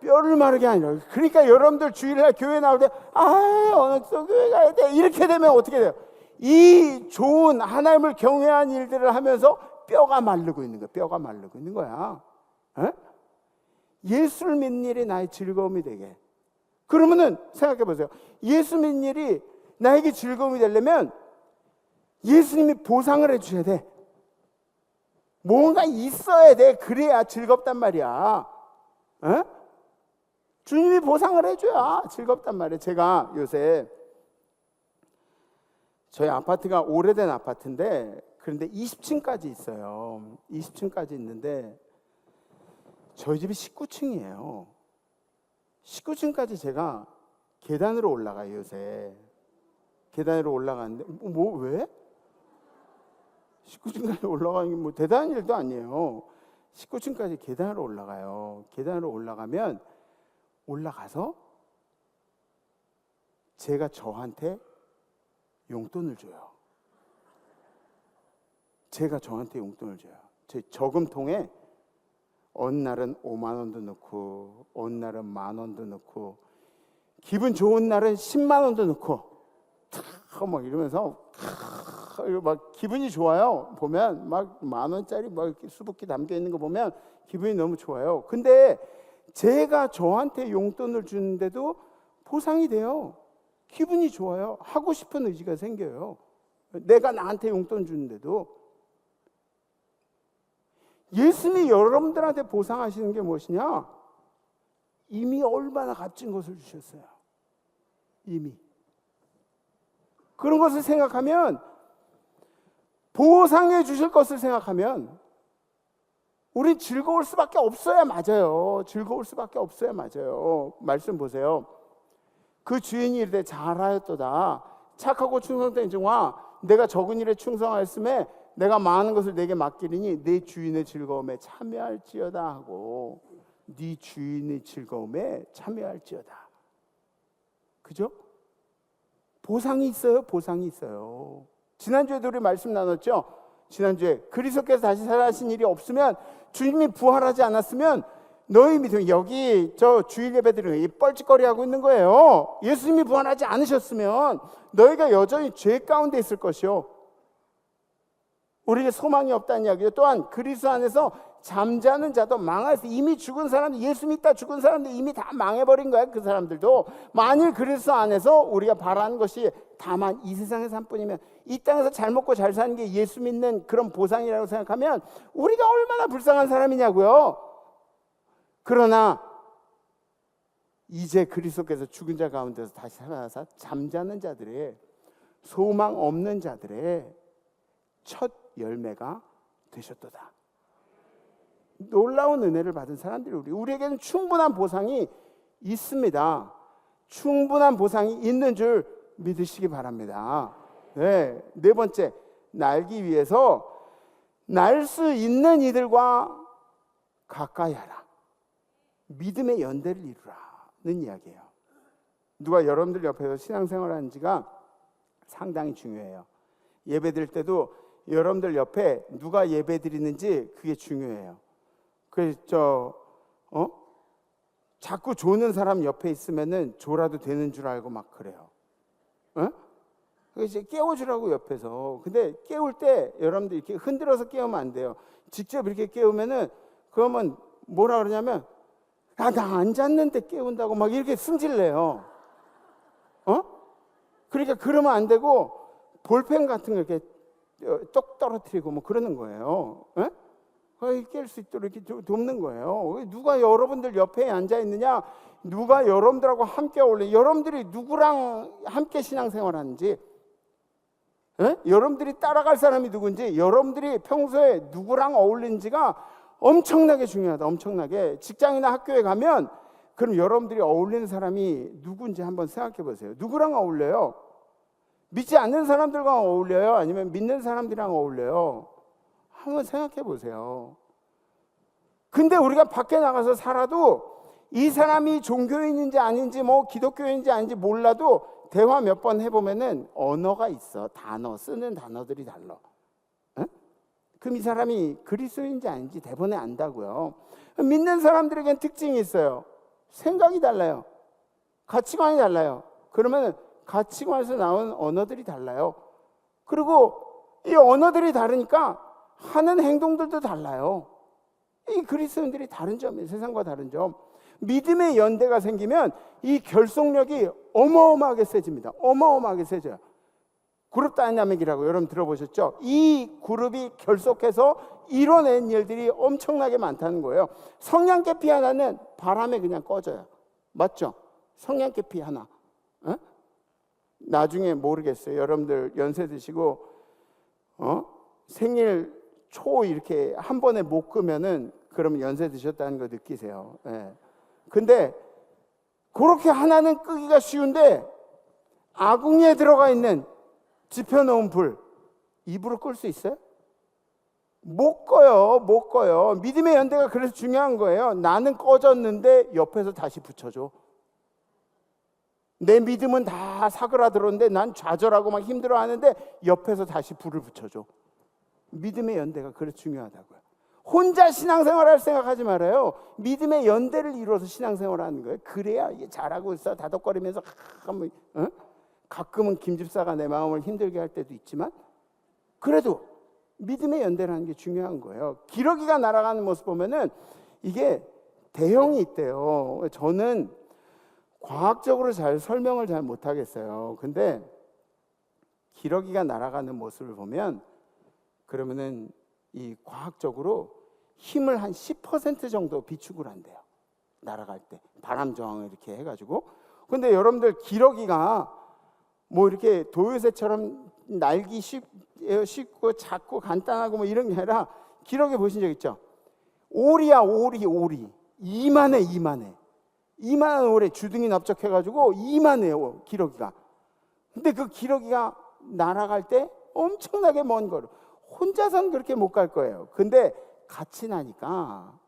뼈를 마르게 아니라. 그러니까 여러분들 주일날 교회 나올 때 어느 교회 가야 돼 이렇게 되면 어떻게 돼요? 이 좋은 하나님을 경외한 일들을 하면서 뼈가 마르고 있는 거야. 뼈가 마르고 있는 거야. 예수를 믿는 일이 나의 즐거움이 되게. 그러면은 생각해 보세요. 예수 믿는 일이 나에게 즐거움이 되려면 예수님이 보상을 해주셔야 돼. 뭔가 있어야 돼. 그래야 즐겁단 말이야. 주님이 보상을 해줘야 즐겁단 말이에요. 제가 요새 저희 아파트가 오래된 아파트인데, 그런데 20층까지 있어요. 20층까지 있는데 저희 집이 19층이에요. 19층까지 제가 계단으로 올라가요. 요새 계단으로 올라가는데 왜? 19층까지 올라가는 게 뭐 대단한 일도 아니에요. 19층까지 계단으로 올라가요. 계단으로 올라가면 올라가서 제가 저한테 용돈을 줘요. 제가 저한테 용돈을 줘요. 제 저금통에 어느 날은 5만 원도 넣고 어느 날은 1만 원도 넣고 기분 좋은 날은 10만 원도 넣고 막 이러면서 막 기분이 좋아요. 보면 막 1만 원짜리 막 이렇게 수북히 담겨 있는 거 보면 기분이 너무 좋아요. 근데 제가 저한테 용돈을 주는데도 보상이 돼요. 기분이 좋아요. 하고 싶은 의지가 생겨요. 내가 나한테 용돈 주는데도. 예수님이 여러분들한테 보상하시는 게 무엇이냐? 이미 얼마나 값진 것을 주셨어요. 이미. 그런 것을 생각하면, 보상해 주실 것을 생각하면 우린 즐거울 수밖에 없어야 맞아요. 즐거울 수밖에 없어야 맞아요. 말씀 보세요. 그 주인이 이르되 잘하였도다. 착하고 충성된 종아, 내가 적은 일에 충성하였음에 내가 많은 것을 내게 맡기리니 내 주인의 즐거움에 참여할지어다 하고, 네 주인의 즐거움에 참여할지어다. 그죠? 보상이 있어요. 보상이 있어요. 지난주에도 우리 말씀 나눴죠. 지난주에 그리스도께서 다시 살아나신 일이 없으면, 주님이 부활하지 않았으면 너희 믿음, 여기 저 주일 예배드리는 뻘짓거리하고 있는 거예요. 예수님이 부활하지 않으셨으면 너희가 여전히 죄 가운데 있을 것이요, 우리에게 소망이 없다는 이야기죠. 또한 그리스도 안에서 잠자는 자도 망하여서, 이미 죽은 사람들, 예수 믿다 죽은 사람들 이미 다 망해버린 거야. 그 사람들도 만일 그리스도 안에서 우리가 바라는 것이 다만 이 세상의 삶뿐이면, 이 땅에서 잘 먹고 잘 사는 게 예수 믿는 그런 보상이라고 생각하면 우리가 얼마나 불쌍한 사람이냐고요. 그러나 이제 그리스도께서 죽은 자 가운데서 다시 살아나서 잠자는 자들의, 소망 없는 자들의 첫 열매가 되셨도다. 놀라운 은혜를 받은 사람들이 우리에게는 충분한 보상이 있습니다. 충분한 보상이 있는 줄 믿으시기 바랍니다. 네 번째, 날기 위해서 날 수 있는 이들과 가까이 하라. 믿음의 연대를 이루라는 이야기예요. 누가 여러분들 옆에서 신앙생활 하는 지가 상당히 중요해요. 예배 드릴 때도 여러분들 옆에 누가 예배 드리는지 그게 중요해요. 그래서 자꾸 조는 사람 옆에 있으면은 조라도 되는 줄 알고 막 그래요. 이제 깨워주라고 옆에서. 근데 깨울 때 여러분들 이렇게 흔들어서 깨우면 안 돼요. 직접 이렇게 깨우면은 그러면 뭐라 그러냐면 나 안 잤는데 깨운다고 막 이렇게 승질내요. 그러니까 그러면 안 되고 볼펜 같은 거 이렇게 똑 떨어뜨리고 뭐 그러는 거예요. 깰 수 있도록 이렇게 돕는 거예요. 누가 여러분들 옆에 앉아 있느냐, 누가 여러분들하고 함께 어울려, 여러분들이 누구랑 함께 신앙생활하는지, 여러분들이 따라갈 사람이 누군지, 여러분들이 평소에 누구랑 어울리는지가 엄청나게 중요하다. 엄청나게. 직장이나 학교에 가면 그럼 여러분들이 어울리는 사람이 누군지 한번 생각해 보세요. 누구랑 어울려요? 믿지 않는 사람들과 어울려요? 아니면 믿는 사람들이랑 어울려요? 한번 생각해 보세요. 근데 우리가 밖에 나가서 살아도 이 사람이 종교인인지 아닌지 뭐 기독교인인지 아닌지 몰라도 대화 몇 번 해보면은 언어가 있어. 단어, 쓰는 단어들이 달라. 그럼 이 사람이 그리스도인지 아닌지 대번에 안다고요. 믿는 사람들에겐 특징이 있어요. 생각이 달라요. 가치관이 달라요. 그러면 가치관에서 나온 언어들이 달라요. 그리고 이 언어들이 다르니까 하는 행동들도 달라요. 이 그리스도인들이 다른 점이에요. 세상과 다른 점. 믿음의 연대가 생기면 이 결속력이 어마어마하게 세집니다. 어마어마하게 세져요. 그룹 다이나믹이라고 여러분 들어보셨죠? 이 그룹이 결속해서 이뤄낸 일들이 엄청나게 많다는 거예요. 성냥개피 하나는 바람에 그냥 꺼져요. 맞죠? 성냥개피 하나. 나중에 모르겠어요. 여러분들 연세 드시고 생일 초 이렇게 한 번에 못 끄면은 그러면 연세 드셨다는 거 느끼세요. 근데 그렇게 하나는 끄기가 쉬운데 아궁이에 들어가 있는 지펴놓은 불 입으로 끌 수 있어요? 못 꺼요. 못 꺼요. 믿음의 연대가 그래서 중요한 거예요. 나는 꺼졌는데 옆에서 다시 붙여줘. 내 믿음은 다 사그라들었는데 난 좌절하고 막 힘들어하는데 옆에서 다시 불을 붙여줘. 믿음의 연대가 그래서 중요하다고요. 혼자 신앙생활할 생각하지 말아요. 믿음의 연대를 이루어서 신앙생활하는 거예요. 그래야 이게 잘하고 있어. 다독거리면서 가끔은 김집사가 내 마음을 힘들게 할 때도 있지만 그래도 믿음의 연대라는 게 중요한 거예요. 기러기가 날아가는 모습 보면은 이게 대형이 있대요. 저는 과학적으로 잘 설명을 잘 못하겠어요. 근데 기러기가 날아가는 모습을 보면 그러면은 이 과학적으로 힘을 한 10% 정도 비축을 한대요. 날아갈 때 바람 저항을 이렇게 해가지고. 근데 여러분들 기러기가 뭐 이렇게 도요새처럼 날기 쉽고 작고 간단하고 뭐 이런 게 아니라 기러기 보신 적 있죠? 오리야 오리 이만한 오리 주둥이 넓적해가지고 이만해요 기러기가. 근데 그 기러기가 날아갈 때 엄청나게 먼 거리 혼자서는 그렇게 못 갈 거예요. 근데 같이 나니까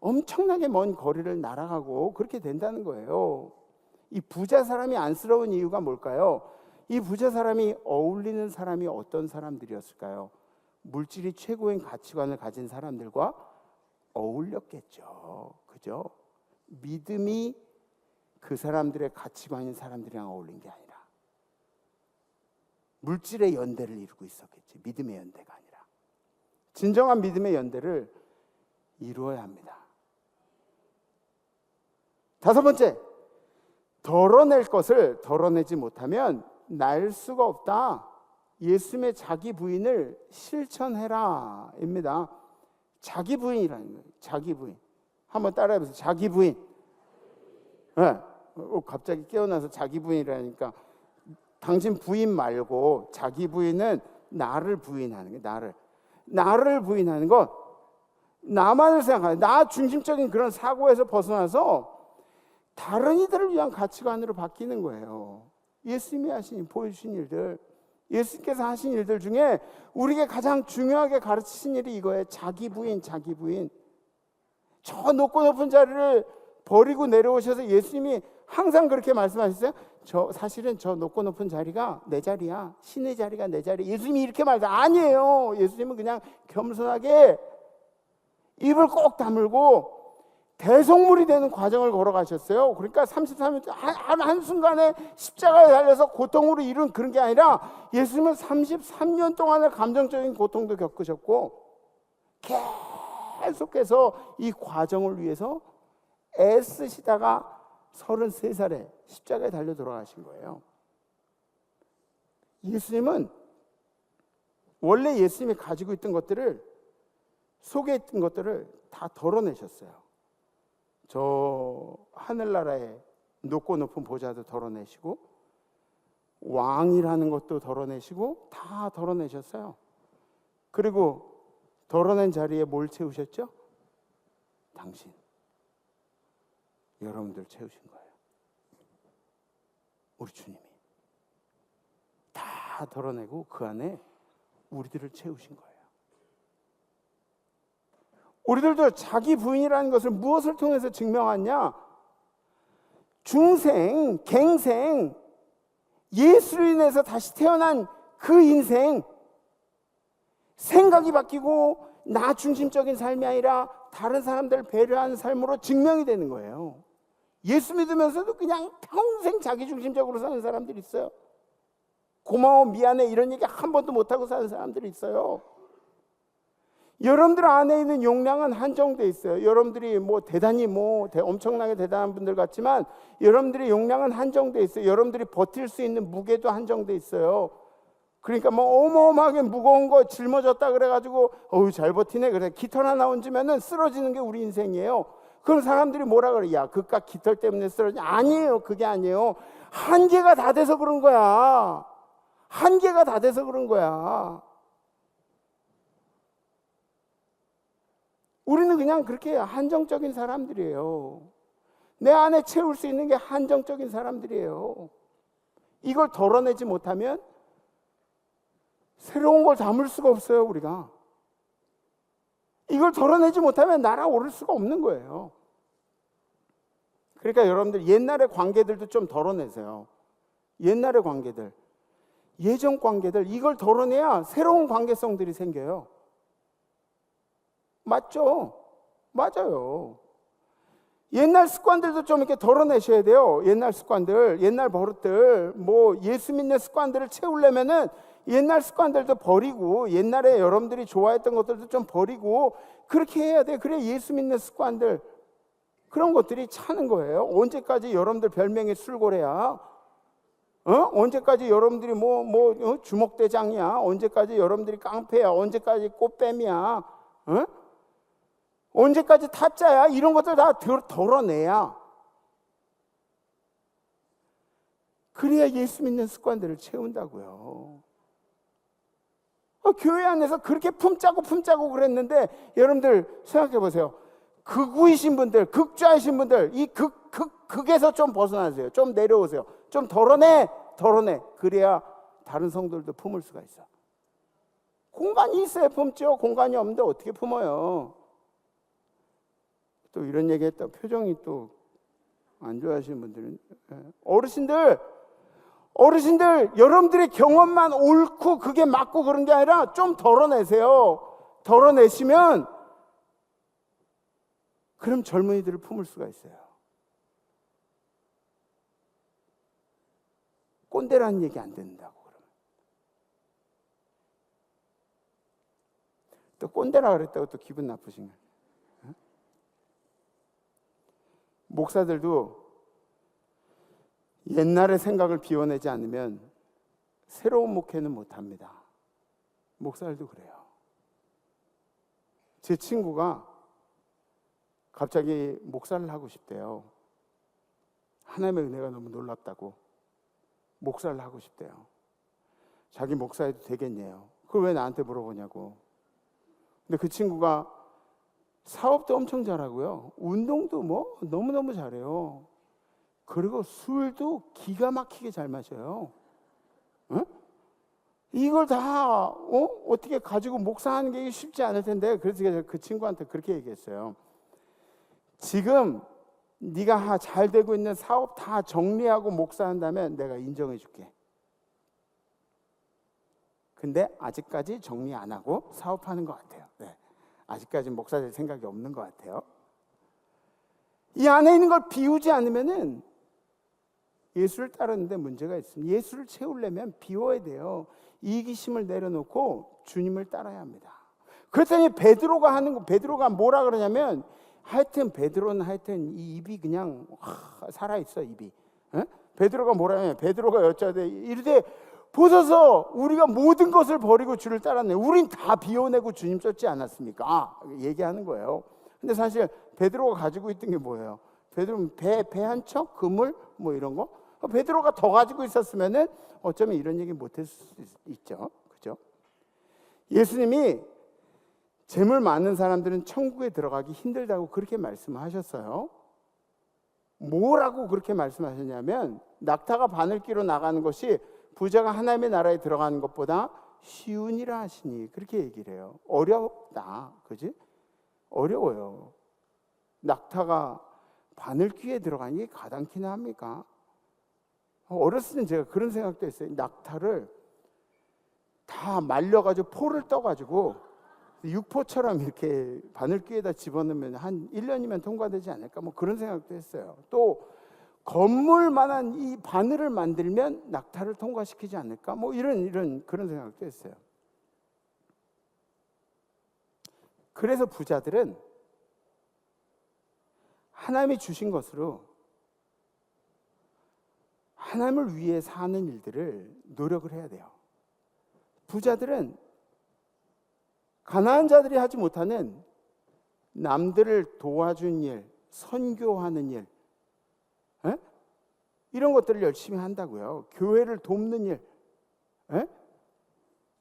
엄청나게 먼 거리를 날아가고 그렇게 된다는 거예요. 이 부자 사람이 안쓰러운 이유가 뭘까요? 이 부자 사람이 어울리는 사람이 어떤 사람들이었을까요? 물질이 최고인 가치관을 가진 사람들과 어울렸겠죠. 그죠? 믿음이 그 사람들의 가치관인 사람들이랑 어울린 게 아니라 물질의 연대를 이루고 있었겠지. 믿음의 연대가 아니라. 진정한 믿음의 연대를 이루어야 합니다. 다섯 번째, 덜어낼 것을 덜어내지 못하면 날 수가 없다. 예수님의 자기 부인을 실천해라 입니다. 자기 부인이라는 거예요. 자기 부인. 한번 따라해보세요. 자기 부인. 네. 갑자기 깨어나서 자기 부인이라니까 당신 부인 말고 자기 부인은 나를 부인하는 게 나를 부인하는 것, 나만을 생각하는 나 중심적인 그런 사고에서 벗어나서 다른 이들을 위한 가치관으로 바뀌는 거예요. 예수님이 보여주신 일들, 예수님께서 하신 일들 중에 우리에게 가장 중요하게 가르치신 일이 이거예요. 자기 부인. 저 높고 높은 자리를 버리고 내려오셔서 예수님이 항상 그렇게 말씀하셨어요. 사실은 저 높고 높은 자리가 내 자리야. 신의 자리가 내 자리. 예수님이 이렇게 말해서 아니에요. 예수님은 그냥 겸손하게 입을 꼭 다물고 대속물이 되는 과정을 걸어가셨어요. 그러니까 33년 한순간에 십자가에 달려서 고통으로 이룬 그런 게 아니라 예수님은 33년 동안의 감정적인 고통도 겪으셨고 계속해서 이 과정을 위해서 애쓰시다가 33살에 십자가에 달려 돌아가신 거예요. 예수님은 원래 예수님이 가지고 있던 것들을, 속에 있던 것들을 다 덜어내셨어요. 저 하늘나라의 높고 높은 보좌도 덜어내시고 왕이라는 것도 덜어내시고 다 덜어내셨어요. 그리고 덜어낸 자리에 뭘 채우셨죠? 당신, 여러분들 채우신 거예요. 우리 주님이 다 덜어내고 그 안에 우리들을 채우신 거예요. 우리들도 자기 부인이라는 것을 무엇을 통해서 증명하냐? 중생, 갱생, 예수로 인해서 다시 태어난 그 인생, 생각이 바뀌고 나 중심적인 삶이 아니라 다른 사람들을 배려하는 삶으로 증명이 되는 거예요. 예수 믿으면서도 그냥 평생 자기 중심적으로 사는 사람들이 있어요. 고마워, 미안해 이런 얘기 한 번도 못하고 사는 사람들이 있어요. 여러분들 안에 있는 용량은 한정돼 있어요. 여러분들이 대단히 엄청나게 대단한 분들 같지만 여러분들의 용량은 한정돼 있어요. 여러분들이 버틸 수 있는 무게도 한정돼 있어요. 그러니까 어마어마하게 무거운 거 짊어졌다 그래가지고 잘 버티네 그래 깃털 하나 얹으면은 쓰러지는 게 우리 인생이에요. 그럼 사람들이 뭐라 그래? 야 그깟 깃털 때문에 쓰러지. 아니에요. 그게 아니에요. 한계가 다 돼서 그런 거야. 한계가 다 돼서 그런 거야. 우리는 그냥 그렇게 한정적인 사람들이에요. 내 안에 채울 수 있는 게 한정적인 사람들이에요. 이걸 덜어내지 못하면 새로운 걸 담을 수가 없어요. 우리가 이걸 덜어내지 못하면 날아오를 수가 없는 거예요. 그러니까 여러분들 옛날의 관계들도 좀 덜어내세요. 옛날의 관계들, 예전 관계들, 이걸 덜어내야 새로운 관계성들이 생겨요. 맞죠? 맞아요. 옛날 습관들도 좀 이렇게 덜어내셔야 돼요. 옛날 습관들, 옛날 버릇들, 예수 믿는 습관들을 채우려면은 옛날 습관들도 버리고 옛날에 여러분들이 좋아했던 것들도 좀 버리고 그렇게 해야 돼. 그래 예수 믿는 습관들 그런 것들이 차는 거예요. 언제까지 여러분들 별명이 술고래야? 언제까지 여러분들이 주먹대장이야? 언제까지 여러분들이 깡패야? 언제까지 꽃뱀이야? 언제까지 타짜야? 이런 것들 다 덜어내야 그래야 예수 믿는 습관들을 채운다고요. 교회 안에서 그렇게 품짜고 그랬는데 여러분들 생각해 보세요. 극우이신 분들, 극좌이신 분들 이 극에서 좀 벗어나세요. 좀 내려오세요. 좀 덜어내. 그래야 다른 성도들도 품을 수가 있어. 공간이 있어야 품죠. 공간이 없는데 어떻게 품어요? 또 이런 얘기 했다 표정이 또 안 좋아하시는 분들은 어르신들 여러분들의 경험만 옳고 그게 맞고 그런 게 아니라 좀 덜어내세요. 덜어내시면 그럼 젊은이들을 품을 수가 있어요. 꼰대라는 얘기 안 듣는다고 그러면 또 꼰대라 그랬다고 또 기분 나쁘신가요? 목사들도 옛날의 생각을 비워내지 않으면 새로운 목회는 못합니다. 목사들도 그래요. 제 친구가 갑자기 목사를 하고 싶대요. 하나님의 은혜가 너무 놀랍다고 목사를 하고 싶대요. 자기 목사해도 되겠네요. 그걸 왜 나한테 물어보냐고. 근데 그 친구가 사업도 엄청 잘하고요. 운동도 뭐 너무너무 잘해요. 그리고 술도 기가 막히게 잘 마셔요. 응? 이걸 다 어떻게 가지고 목사하는 게 쉽지 않을 텐데, 그래서 제가 그 친구한테 그렇게 얘기했어요. 지금 네가 잘 되고 있는 사업 다 정리하고 목사한다면 내가 인정해 줄게. 근데 아직까지 정리 안 하고 사업하는 것 같아요. 네. 아직까지 목사 될 생각이 없는 것 같아요. 이 안에 있는 걸 비우지 않으면은 예수를 따르는데 문제가 있습니다. 예수를 채우려면 비워야 돼요. 이기심을 내려놓고 주님을 따라야 합니다. 그랬더니 베드로가 뭐라 그러냐면, 하여튼 베드로는 하여튼 이 입이 그냥 살아있어, 입이. 에? 베드로가 뭐라냐면, 베드로가 여짜되 이르되 보소서 우리가 모든 것을 버리고 주를 따랐네. 우린 다 비워내고 주님 쫓지 않았습니까? 얘기하는 거예요. 근데 사실 베드로가 가지고 있던 게 뭐예요? 베드로는 배 한 척, 그물 뭐 이런 거. 베드로가 더 가지고 있었으면은 어쩌면 이런 얘기 못했을 수 있죠. 그죠? 예수님이 재물 많은 사람들은 천국에 들어가기 힘들다고 그렇게 말씀하셨어요. 뭐라고 그렇게 말씀하셨냐면, 낙타가 바늘귀로 나가는 것이 부자가 하나님의 나라에 들어가는 것보다 쉬운 일을 하시니, 그렇게 얘기를 해요. 어렵다, 그지? 어려워요. 낙타가 바늘귀에 들어가는 게 가당키나 합니까? 어렸을 땐 제가 그런 생각도 했어요. 낙타를 다 말려가지고 포를 떠가지고 육포처럼 이렇게 바늘귀에다 집어넣으면 한 1년이면 통과되지 않을까, 뭐 그런 생각도 했어요. 또 건물만한 이 바늘을 만들면 낙타를 통과시키지 않을까, 뭐 이런 그런 생각도 했어요. 그래서 부자들은 하나님이 주신 것으로 하나님을 위해 사는 일들을 노력을 해야 돼요. 부자들은 가난한 자들이 하지 못하는 남들을 도와준 일, 선교하는 일, 이런 것들을 열심히 한다고요. 교회를 돕는 일,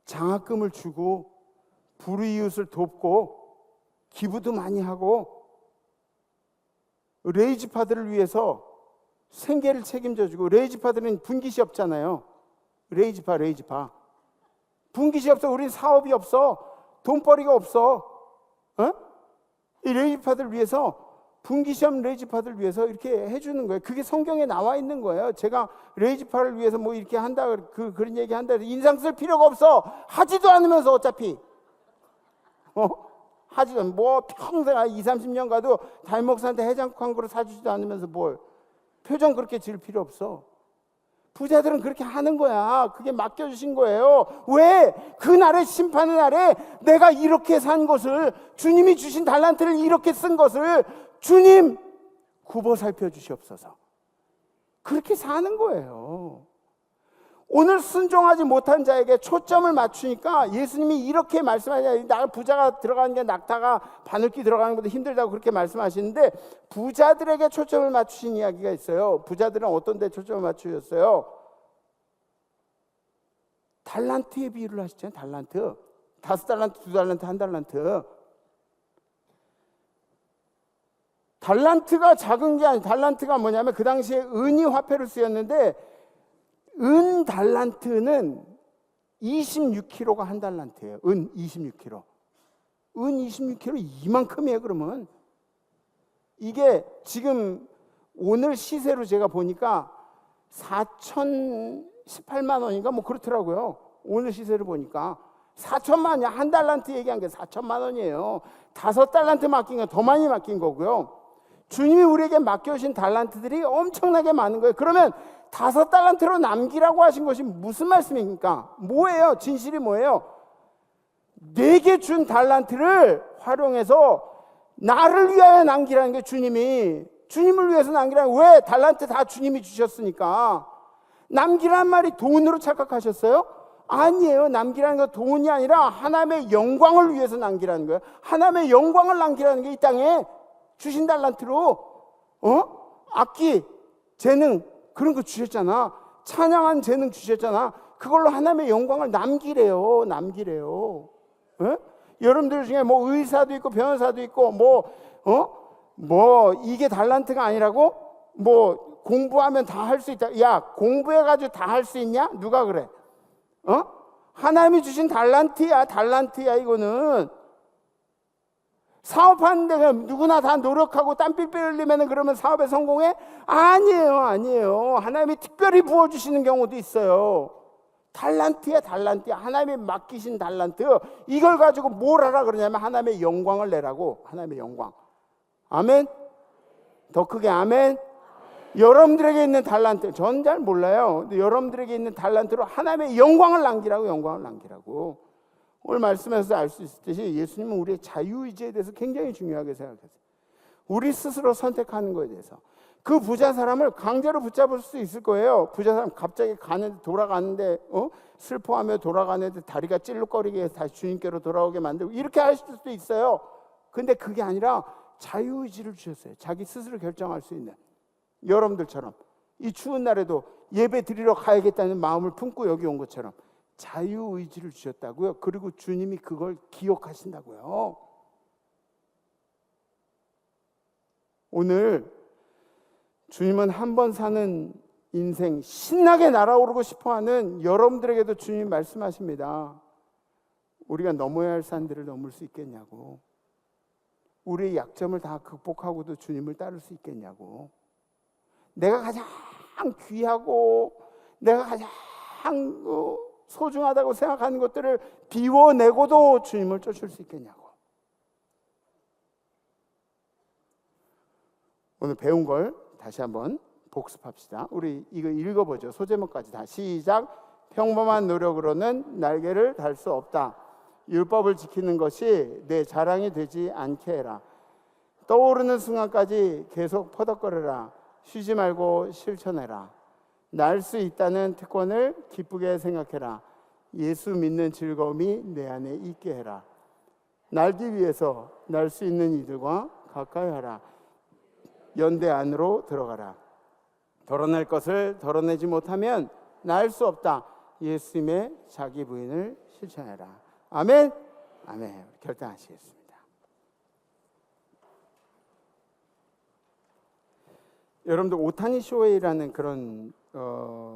장학금을 주고 불우이웃을 돕고 기부도 많이 하고, 레이지파들을 위해서 생계를 책임져주고, 레이지파들은 분깃이 없잖아요. 레이지파 분깃이 없어. 우린 사업이 없어. 돈벌이가 없어. 이 레이지파들 위해서, 분깃이 없는 레이지파들 위해서 이렇게 해주는 거예요. 그게 성경에 나와 있는 거예요. 제가 레이지파를 위해서 뭐 이렇게 한다, 그런 얘기 한다, 인상 쓸 필요가 없어. 하지도 않으면서 어차피 하지도 않으면 뭐 평생 20-30년 가도 담임 목사한테 해장국 한 그릇 사주지도 않으면서 뭘 표정 그렇게 지을 필요 없어. 부자들은 그렇게 하는 거야. 그게 맡겨주신 거예요. 왜? 그날의 심판의 날에 내가 이렇게 산 것을, 주님이 주신 달란트를 이렇게 쓴 것을 주님 굽어 살펴주시옵소서. 그렇게 사는 거예요. 오늘 순종하지 못한 자에게 초점을 맞추니까 예수님이 이렇게 말씀하시냐, 부자가 들어가는 게 낙타가 바늘귀 들어가는 것보다 힘들다고 그렇게 말씀하시는데, 부자들에게 초점을 맞추신 이야기가 있어요. 부자들은 어떤 데 초점을 맞추셨어요? 달란트의 비유를 하시잖아요. 달란트 5달란트, 2달란트, 1달란트. 달란트가 작은 게 아니라, 달란트가 뭐냐면 그 당시에 은이 화폐로 쓰였는데, 은 달란트는 26kg가 한 달란트예요. 은 26kg. 은 26kg 이만큼이에요. 그러면 이게 지금 오늘 시세로 제가 보니까 4,018만 원인가 뭐 그렇더라고요. 오늘 시세를 보니까 4천만 원이야. 한 달란트 얘기한 게 4천만 원이에요. 5달란트 맡긴 건 더 많이 맡긴 거고요. 주님이 우리에게 맡겨주신 달란트들이 엄청나게 많은 거예요. 그러면 5달란트로 남기라고 하신 것이 무슨 말씀입니까? 뭐예요? 진실이 뭐예요? 내게 준 달란트를 활용해서 나를 위하여 남기라는 게, 주님을 위해서 남기라는 게, 왜? 달란트 다 주님이 주셨으니까. 남기란 말이 돈으로 착각하셨어요? 아니에요. 남기라는 건 돈이 아니라 하나님의 영광을 위해서 남기라는 거예요. 하나님의 영광을 남기라는 게 이 땅에 주신 달란트로 악기, 재능 그런 거 주셨잖아. 찬양한 재능 주셨잖아. 그걸로 하나님의 영광을 남기래요. 예? 여러분들 중에 뭐 의사도 있고 변호사도 있고 뭐 이게 달란트가 아니라고? 뭐 공부하면 다 할 수 있다. 야, 공부해가지고 다 할 수 있냐? 누가 그래? 하나님이 주신 달란트야 이거는. 사업하는데 그냥 누구나 다 노력하고 땀삐삐 흘리면 그러면 사업에 성공해? 아니에요. 하나님이 특별히 부어주시는 경우도 있어요. 달란트야. 하나님이 맡기신 달란트. 이걸 가지고 뭘 하라 그러냐면 하나님의 영광을 내라고. 하나님의 영광. 아멘. 더 크게 아멘. 여러분들에게 있는 달란트, 전 잘 몰라요. 근데 여러분들에게 있는 달란트로 하나님의 영광을 남기라고. 오늘 말씀에서 알 수 있듯이 예수님은 우리의 자유의지에 대해서 굉장히 중요하게 생각했어요. 우리 스스로 선택하는 것에 대해서. 그 부자 사람을 강제로 붙잡을 수 있을 거예요. 부자 사람 갑자기 돌아가는데 슬퍼하며 돌아가는데 다리가 찔룩거리게 해서 다시 주님께로 돌아오게 만들고 이렇게 할 수도 있어요. 근데 그게 아니라 자유의지를 주셨어요. 자기 스스로 결정할 수 있는. 여러분들처럼 이 추운 날에도 예배 드리러 가야겠다는 마음을 품고 여기 온 것처럼 자유의지를 주셨다고요. 그리고 주님이 그걸 기억하신다고요. 오늘 주님은 한 번 사는 인생 신나게 날아오르고 싶어하는 여러분들에게도 주님이 말씀하십니다. 우리가 넘어야 할 산들을 넘을 수 있겠냐고. 우리의 약점을 다 극복하고도 주님을 따를 수 있겠냐고. 내가 가장 귀하고 내가 가장 소중하다고 생각하는 것들을 비워내고도 주님을 쫓을 수 있겠냐고. 오늘 배운 걸 다시 한번 복습합시다. 우리 이거 읽어보죠. 소제목까지 다 시작. 평범한 노력으로는 날개를 달 수 없다. 율법을 지키는 것이 내 자랑이 되지 않게 해라. 떠오르는 순간까지 계속 퍼덕거려라. 쉬지 말고 실천해라. 날 수 있다는 특권을 기쁘게 생각해라. 예수 믿는 즐거움이 내 안에 있게 해라. 날기 위해서 날 수 있는 이들과 가까이 하라. 연대 안으로 들어가라. 덜어낼 것을 덜어내지 못하면 날 수 없다. 예수님의 자기 부인을 실천해라. 아멘. 아멘. 결단하시겠습니다. 여러분들 오타니 쇼헤이라는 그런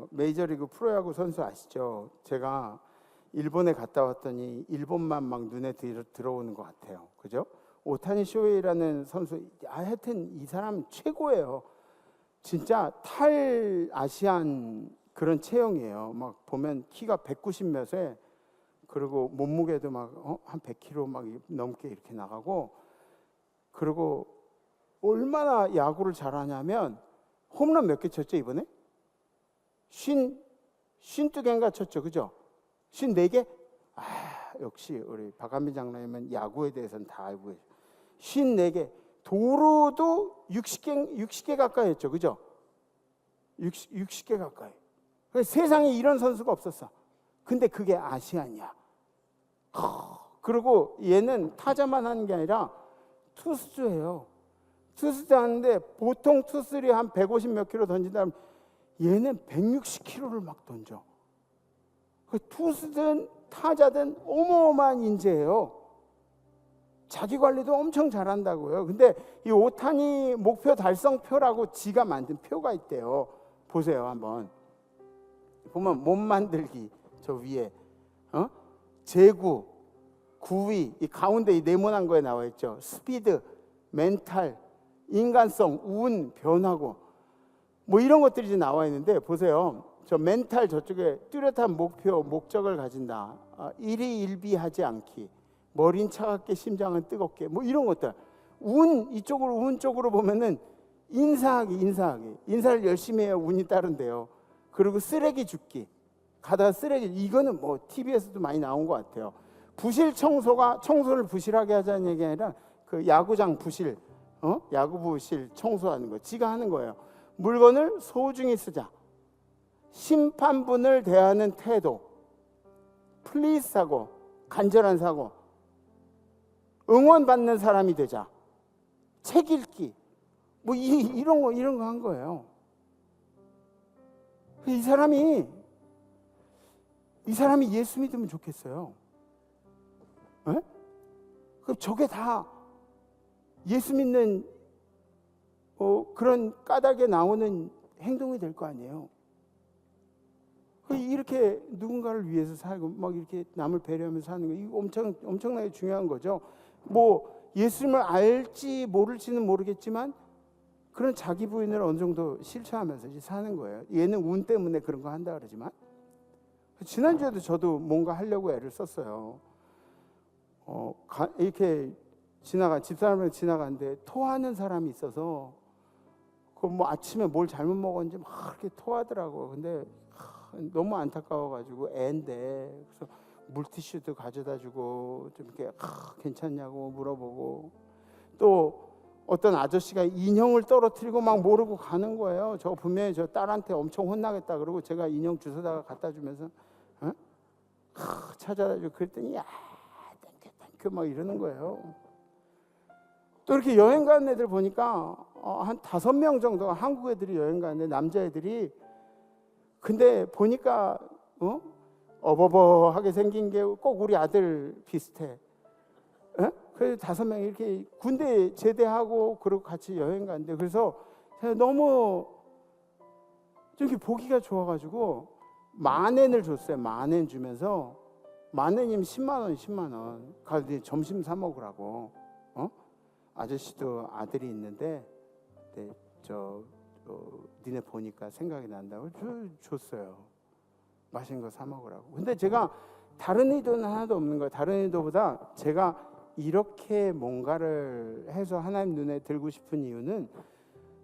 메이저리그 프로야구 선수 아시죠? 제가 일본에 갔다 왔더니 일본만 막 눈에 들어오는 것 같아요. 그죠? 오타니 쇼헤이라는 선수, 하여튼 이 사람 최고예요. 진짜 탈아시안 그런 체형이에요. 막 보면 키가 190 몇에 그리고 몸무게도 막 한 100kg 막 넘게 이렇게 나가고, 그리고 얼마나 야구를 잘하냐면 홈런 몇 개 쳤죠 이번에? 52개인가 쳤죠, 그죠? 54개? 역시 우리 박한빈 장로님은 야구에 대해서는 다 알고 계세요. 54개. 도루도 60개 가까이 했죠, 그죠? 60개 가까이. 세상에 이런 선수가 없었어. 근데 그게 아시안이야. 그리고 얘는 타자만 하는 게 아니라 투수예요. 투수도 하는데 보통 투수들이 한 150 몇 킬로 던진다면 얘는 160킬로를 막 던져. 투수든 타자든 어마어마한 인재예요. 자기 관리도 엄청 잘한다고요. 근데 이 오타니 목표 달성표라고 지가 만든 표가 있대요. 보세요 한번. 보면 몸 만들기 저 위에 제구, 구위, 이 가운데 이 네모난 거에 나와 있죠. 스피드, 멘탈, 인간성, 운, 변하고 뭐 이런 것들이 이제 나와 있는데 보세요. 저 멘탈 저쪽에 뚜렷한 목표, 목적을 가진다. 일희일비하지 않기. 머리는 차갑게 심장은 뜨겁게. 뭐 이런 것들. 운 이쪽으로 운 쪽으로 보면은 인사하기. 인사를 열심히 해야 운이 따른대요. 그리고 쓰레기 줍기. 가다가 쓰레기, 이거는 뭐 TV에서도 많이 나온 것 같아요. 부실 청소가 청소를 부실하게 하자는 얘기 아니라 그 야구장 부실, 야구 부실 청소하는 거 지가 하는 거예요. 물건을 소중히 쓰자. 심판분을 대하는 태도, 플리스하고 간절한 사고, 응원받는 사람이 되자. 책 읽기, 뭐 이런 거 한 거예요. 이 사람이 이 사람이 예수 믿으면 좋겠어요. 에? 그럼 저게 다 예수 믿는 그런 까닭에 나오는 행동이 될 거 아니에요. 이렇게 누군가를 위해서 살고 막 이렇게 남을 배려하면서 사는 거, 이거 엄청나게 중요한 거죠. 뭐 예수님을 알지 모를지는 모르겠지만 그런 자기 부인을 어느 정도 실천하면서 이제 사는 거예요. 얘는 운 때문에 그런 거 한다 그러지만, 지난주에도 저도 뭔가 하려고 애를 썼어요. 이렇게 집사람이랑 지나가는데 토하는 사람이 있어서 그 뭐 아침에 뭘 잘못 먹었는지 막 이렇게 토하더라고요. 근데 너무 안타까워가지고 애인데, 그래서 물티슈도 가져다주고 좀 이렇게 괜찮냐고 물어보고, 또 어떤 아저씨가 인형을 떨어뜨리고 막 모르고 가는 거예요. 저 분명히 저 딸한테 엄청 혼나겠다 그러고 제가 인형 주워다가 갖다 주면서 찾아다주고, 그랬더니 야 땡큐 막 이러는 거예요. 또 이렇게 여행 가는 애들 보니까 한 5명 정도 한국 애들이 여행 가는데, 남자애들이. 근데 보니까 어버버하게 생긴 게 꼭 우리 아들 비슷해. 그래서 5명이 이렇게 군대 제대하고 그러고 같이 여행 갔는데, 그래서 제가 너무 좀 이렇게 보기가 좋아가지고 10,000엔을 줬어요. 10,000엔 주면서, 10,000엔이면 10만 원. 가서 점심 사 먹으라고. 아저씨도 아들이 있는데, 니네 보니까 생각이 난다고 줬어요. 맛있는 거 사 먹으라고. 근데 제가 다른 의도는 하나도 없는 거예요. 다른 의도보다 제가 이렇게 뭔가를 해서 하나님 눈에 들고 싶은 이유는,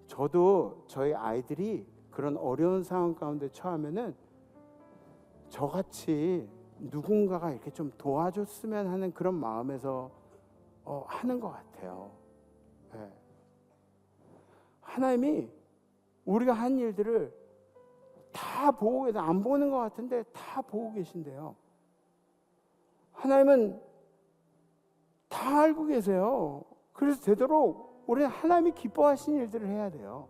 저도 저희 아이들이 그런 어려운 상황 가운데 처하면은 저같이 누군가가 이렇게 좀 도와줬으면 하는 그런 마음에서 하는 것 같아요. 네. 하나님이 우리가 한 일들을 다 보고 계세요. 안 보는 것 같은데 다 보고 계신데요. 하나님은 다 알고 계세요. 그래서 되도록 우리는 하나님이 기뻐하시는 일들을 해야 돼요.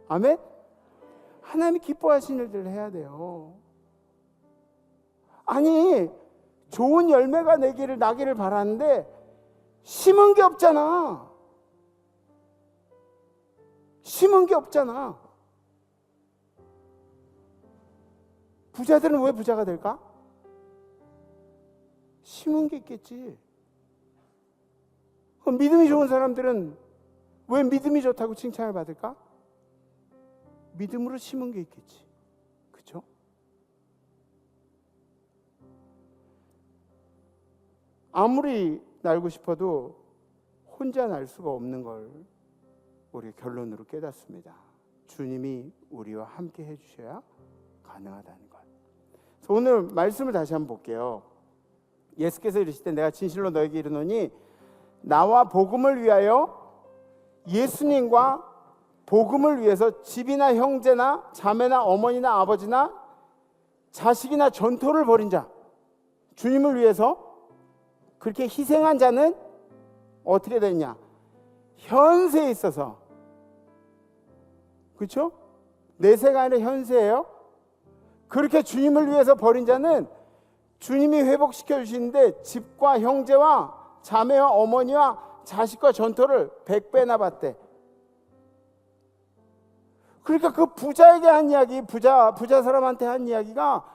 아멘? 하나님이 기뻐하시는 일들을 해야 돼요. 아니, 좋은 열매가 나기를 바라는데 심은 게 없잖아. 심은 게 없잖아. 부자들은 왜 부자가 될까? 심은 게 있겠지. 그럼 믿음이 좋은 사람들은 왜 믿음이 좋다고 칭찬을 받을까? 믿음으로 심은 게 있겠지. 그렇죠? 아무리 날고 싶어도 혼자 날 수가 없는 걸 우리 결론으로 깨닫습니다. 주님이 우리와 함께 해주셔야 가능하다는 것. 그래서 오늘 말씀을 다시 한번 볼게요. 예수께서 이르실 때 내가 진실로 너에게 이르노니 나와 복음을 위하여, 예수님과 복음을 위해서 집이나 형제나 자매나 어머니나 아버지나 자식이나 전토를 벌인 자, 주님을 위해서 그렇게 희생한 자는 어떻게 되냐? 현세에 있어서, 그렇죠? 내세가 아니라 현세예요. 그렇게 주님을 위해서 벌인 자는 주님이 회복시켜 주시는데 집과 형제와 자매와 어머니와 자식과 전토를 100배나 받대. 그러니까 그 부자에게 한 이야기, 부자 사람한테 한 이야기가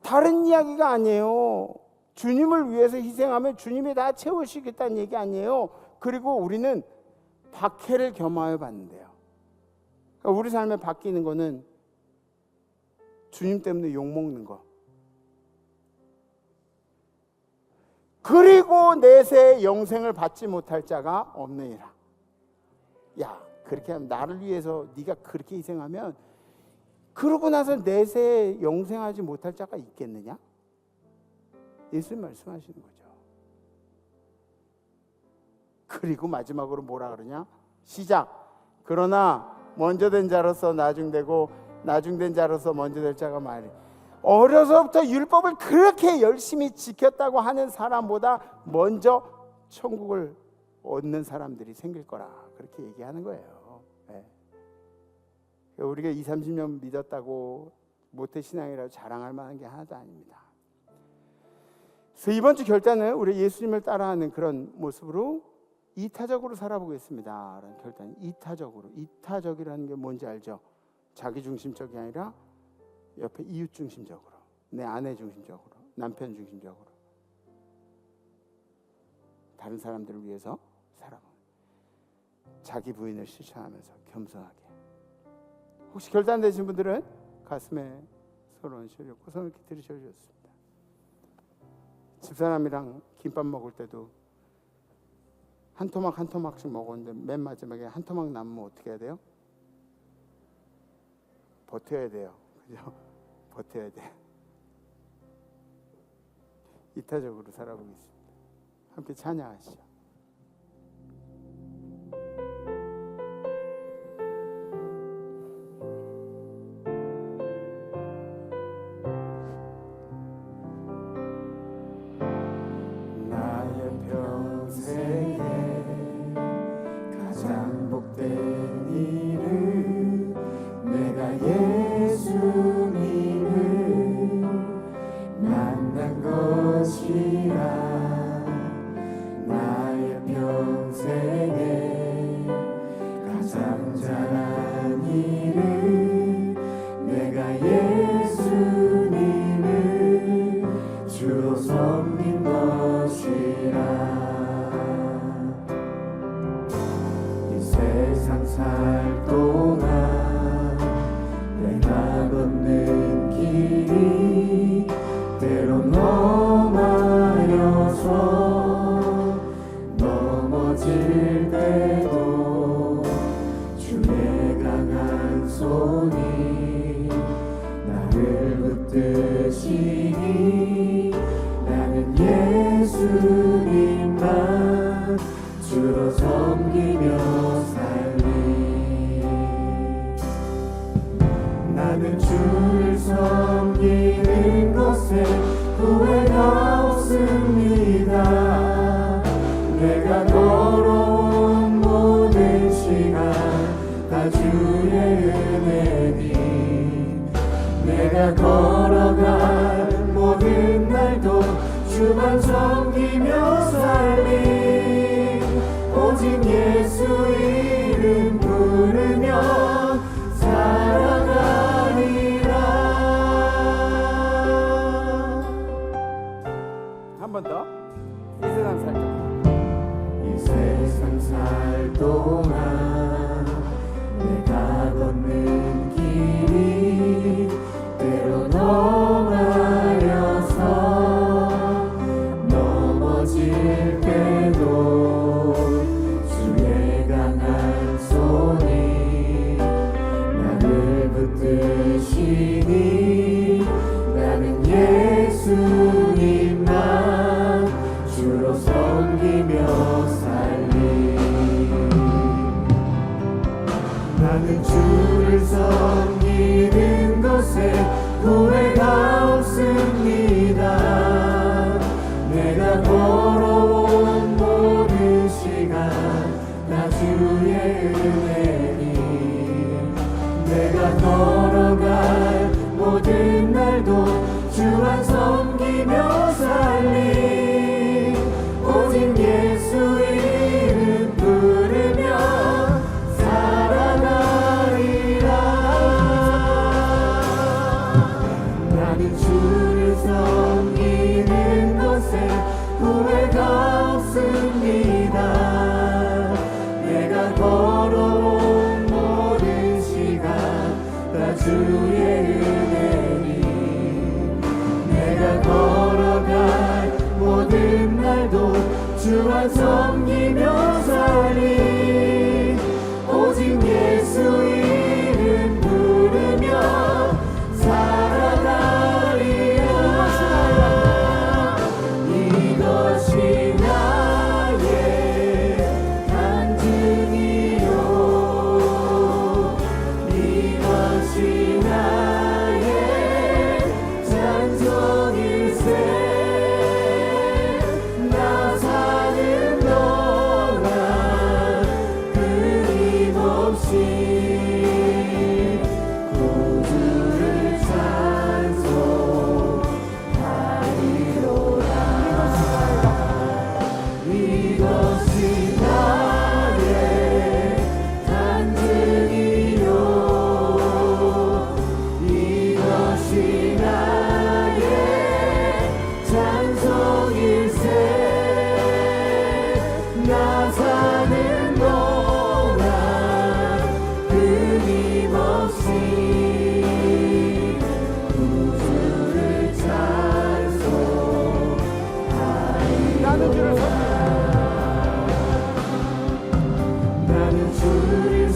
다른 이야기가 아니에요. 주님을 위해서 희생하면 주님이 다 채우시겠다는 얘기 아니에요. 그리고 우리는 박해를 겸하여 받는데요. 그러니까 우리 삶에 바뀌는 거는 주님 때문에 욕먹는 거. 그리고 내세 영생을 받지 못할 자가 없느니라. 야, 그렇게 하면, 나를 위해서 네가 그렇게 희생하면 그러고 나서 내세 영생하지 못할 자가 있겠느냐? 예수님 말씀하시는 거죠. 그리고 마지막으로 뭐라 그러냐? 시작. 그러나 먼저 된 자로서 나중되고 나중된 자로서 먼저 될 자가 많으니, 어려서부터 율법을 그렇게 열심히 지켰다고 하는 사람보다 먼저 천국을 얻는 사람들이 생길 거라, 그렇게 얘기하는 거예요. 네. 우리가 20-30년 믿었다고 모태신앙이라고 자랑할 만한 게 하나도 아닙니다. 그래서 이번 주 결단은 우리 예수님을 따라하는 그런 모습으로 이타적으로 살아보겠습니다. 라는 결단. 이타적으로. 이타적이라는 게 뭔지 알죠? 자기중심적이 아니라 옆에 이웃 중심적으로, 내 아내 중심적으로, 남편 중심적으로, 다른 사람들을 위해서 살아보는, 자기 부인을 실천하면서 겸손하게. 혹시 결단되신 분들은 가슴에 손을 얹으시고 손을 이렇게 들이셔 주셨습니다. 집사람이랑 김밥 먹을 때도 한 토막 한 토막씩 먹었는데 맨 마지막에 한 토막 남으면 어떻게 해야 돼요? 버텨야 돼요. 그죠? 버텨야 돼. 이타적으로 살아보겠습니다. 함께 찬양하시죠. 나의 평생에 가장 복된 일은 내가 예수님을 만난 것이라. 나의 평생에 가장 잘한 일은 내가 예수님을 주로 섬긴 것이라. 이 세상 살 동안 내가 걷는 길이 때론 험하여서 넘어질 때도 주의 강한 손이 나를 붙드시니 나는 예수님만 주로 섬기며 살리. 나는 주를 섬기는 것에 후회가 없습니다. 내가 걸어온 모든 시간 다 주의 은혜니. 내가 걸어갈 모든 날도 주만 섬기며 살리. 오직 예수 이름 부르며 살아가리라. 한 번 더. 이 세상 살 동안, 이 세상 살 동안 내가 걷는 길이 때론 험하여서 넘어질 때도 주의 강한 손이 나를 붙드시니 나는 예수님만 주로 섬기며 살리. 나는 주를 섬기는 것에 후회가 없습니다. 내가 걸어온 모든 시간 다 주의 은혜니. 내가 걸어갈 모든 날도 주만 섬기며 살리. 오직 예수 이름 부르며 살아가리라. 나는 주를 섬기는 것에 후회가 없습니다. 내가 걸어온 모든 시간 다 주의 은혜니. 내가 걸어갈 모든 날도 주만 섬기며 살리. 오직 예수 이름 부르며 살아가리라. 이것이 나의 간증이요, 이것이 나의 찬송일세. 나 사는 동안 끊임없이 구주를 찬송하리로라.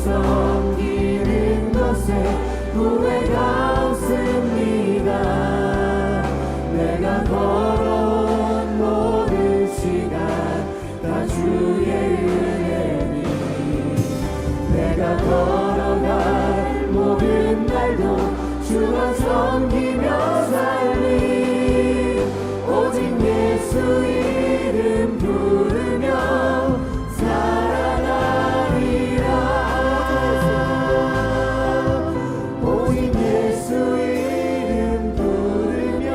섬기는 것에 후회가 없습니다. 내가 걸어온 모든 시간 다 주의 은혜니 내가 걸어갈 모든 날도 주만 섬기며 살리 오직 예수 이름 부르며 살아가리라 오직 예수 이름 부르며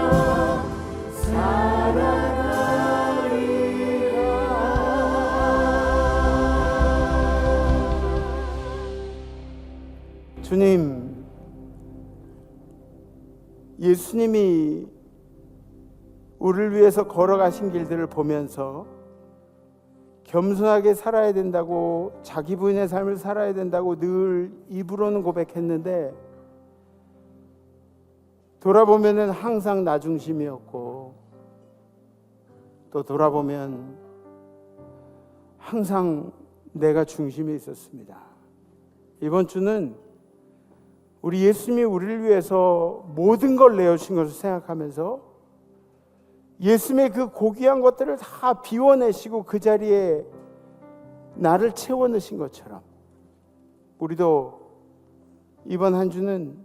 살아가리라. 주님, 예수님이 우리를 위해서 걸어가신 길들을 보면서 겸손하게 살아야 된다고, 자기 부인의 삶을 살아야 된다고 늘 입으로는 고백했는데 돌아보면은 항상 나 중심이었고, 또 돌아보면 항상 내가 중심에 있었습니다. 이번 주는 우리 예수님이 우리를 위해서 모든 걸 내어주신 것을 생각하면서 예수님의 그 고귀한 것들을 다 비워내시고 그 자리에 나를 채워넣으신 것처럼 우리도 이번 한 주는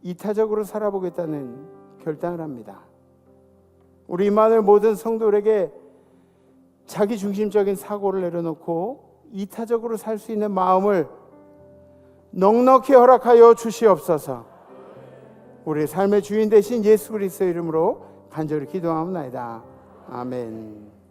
이타적으로 살아보겠다는 결단을 합니다. 우리 임마누엘 모든 성도들에게 자기 중심적인 사고를 내려놓고 이타적으로 살 수 있는 마음을 넉넉히 허락하여 주시옵소서. 우리 삶의 주인 되신 예수 그리스도의 이름으로 간절히 기도하옵나이다. 아멘.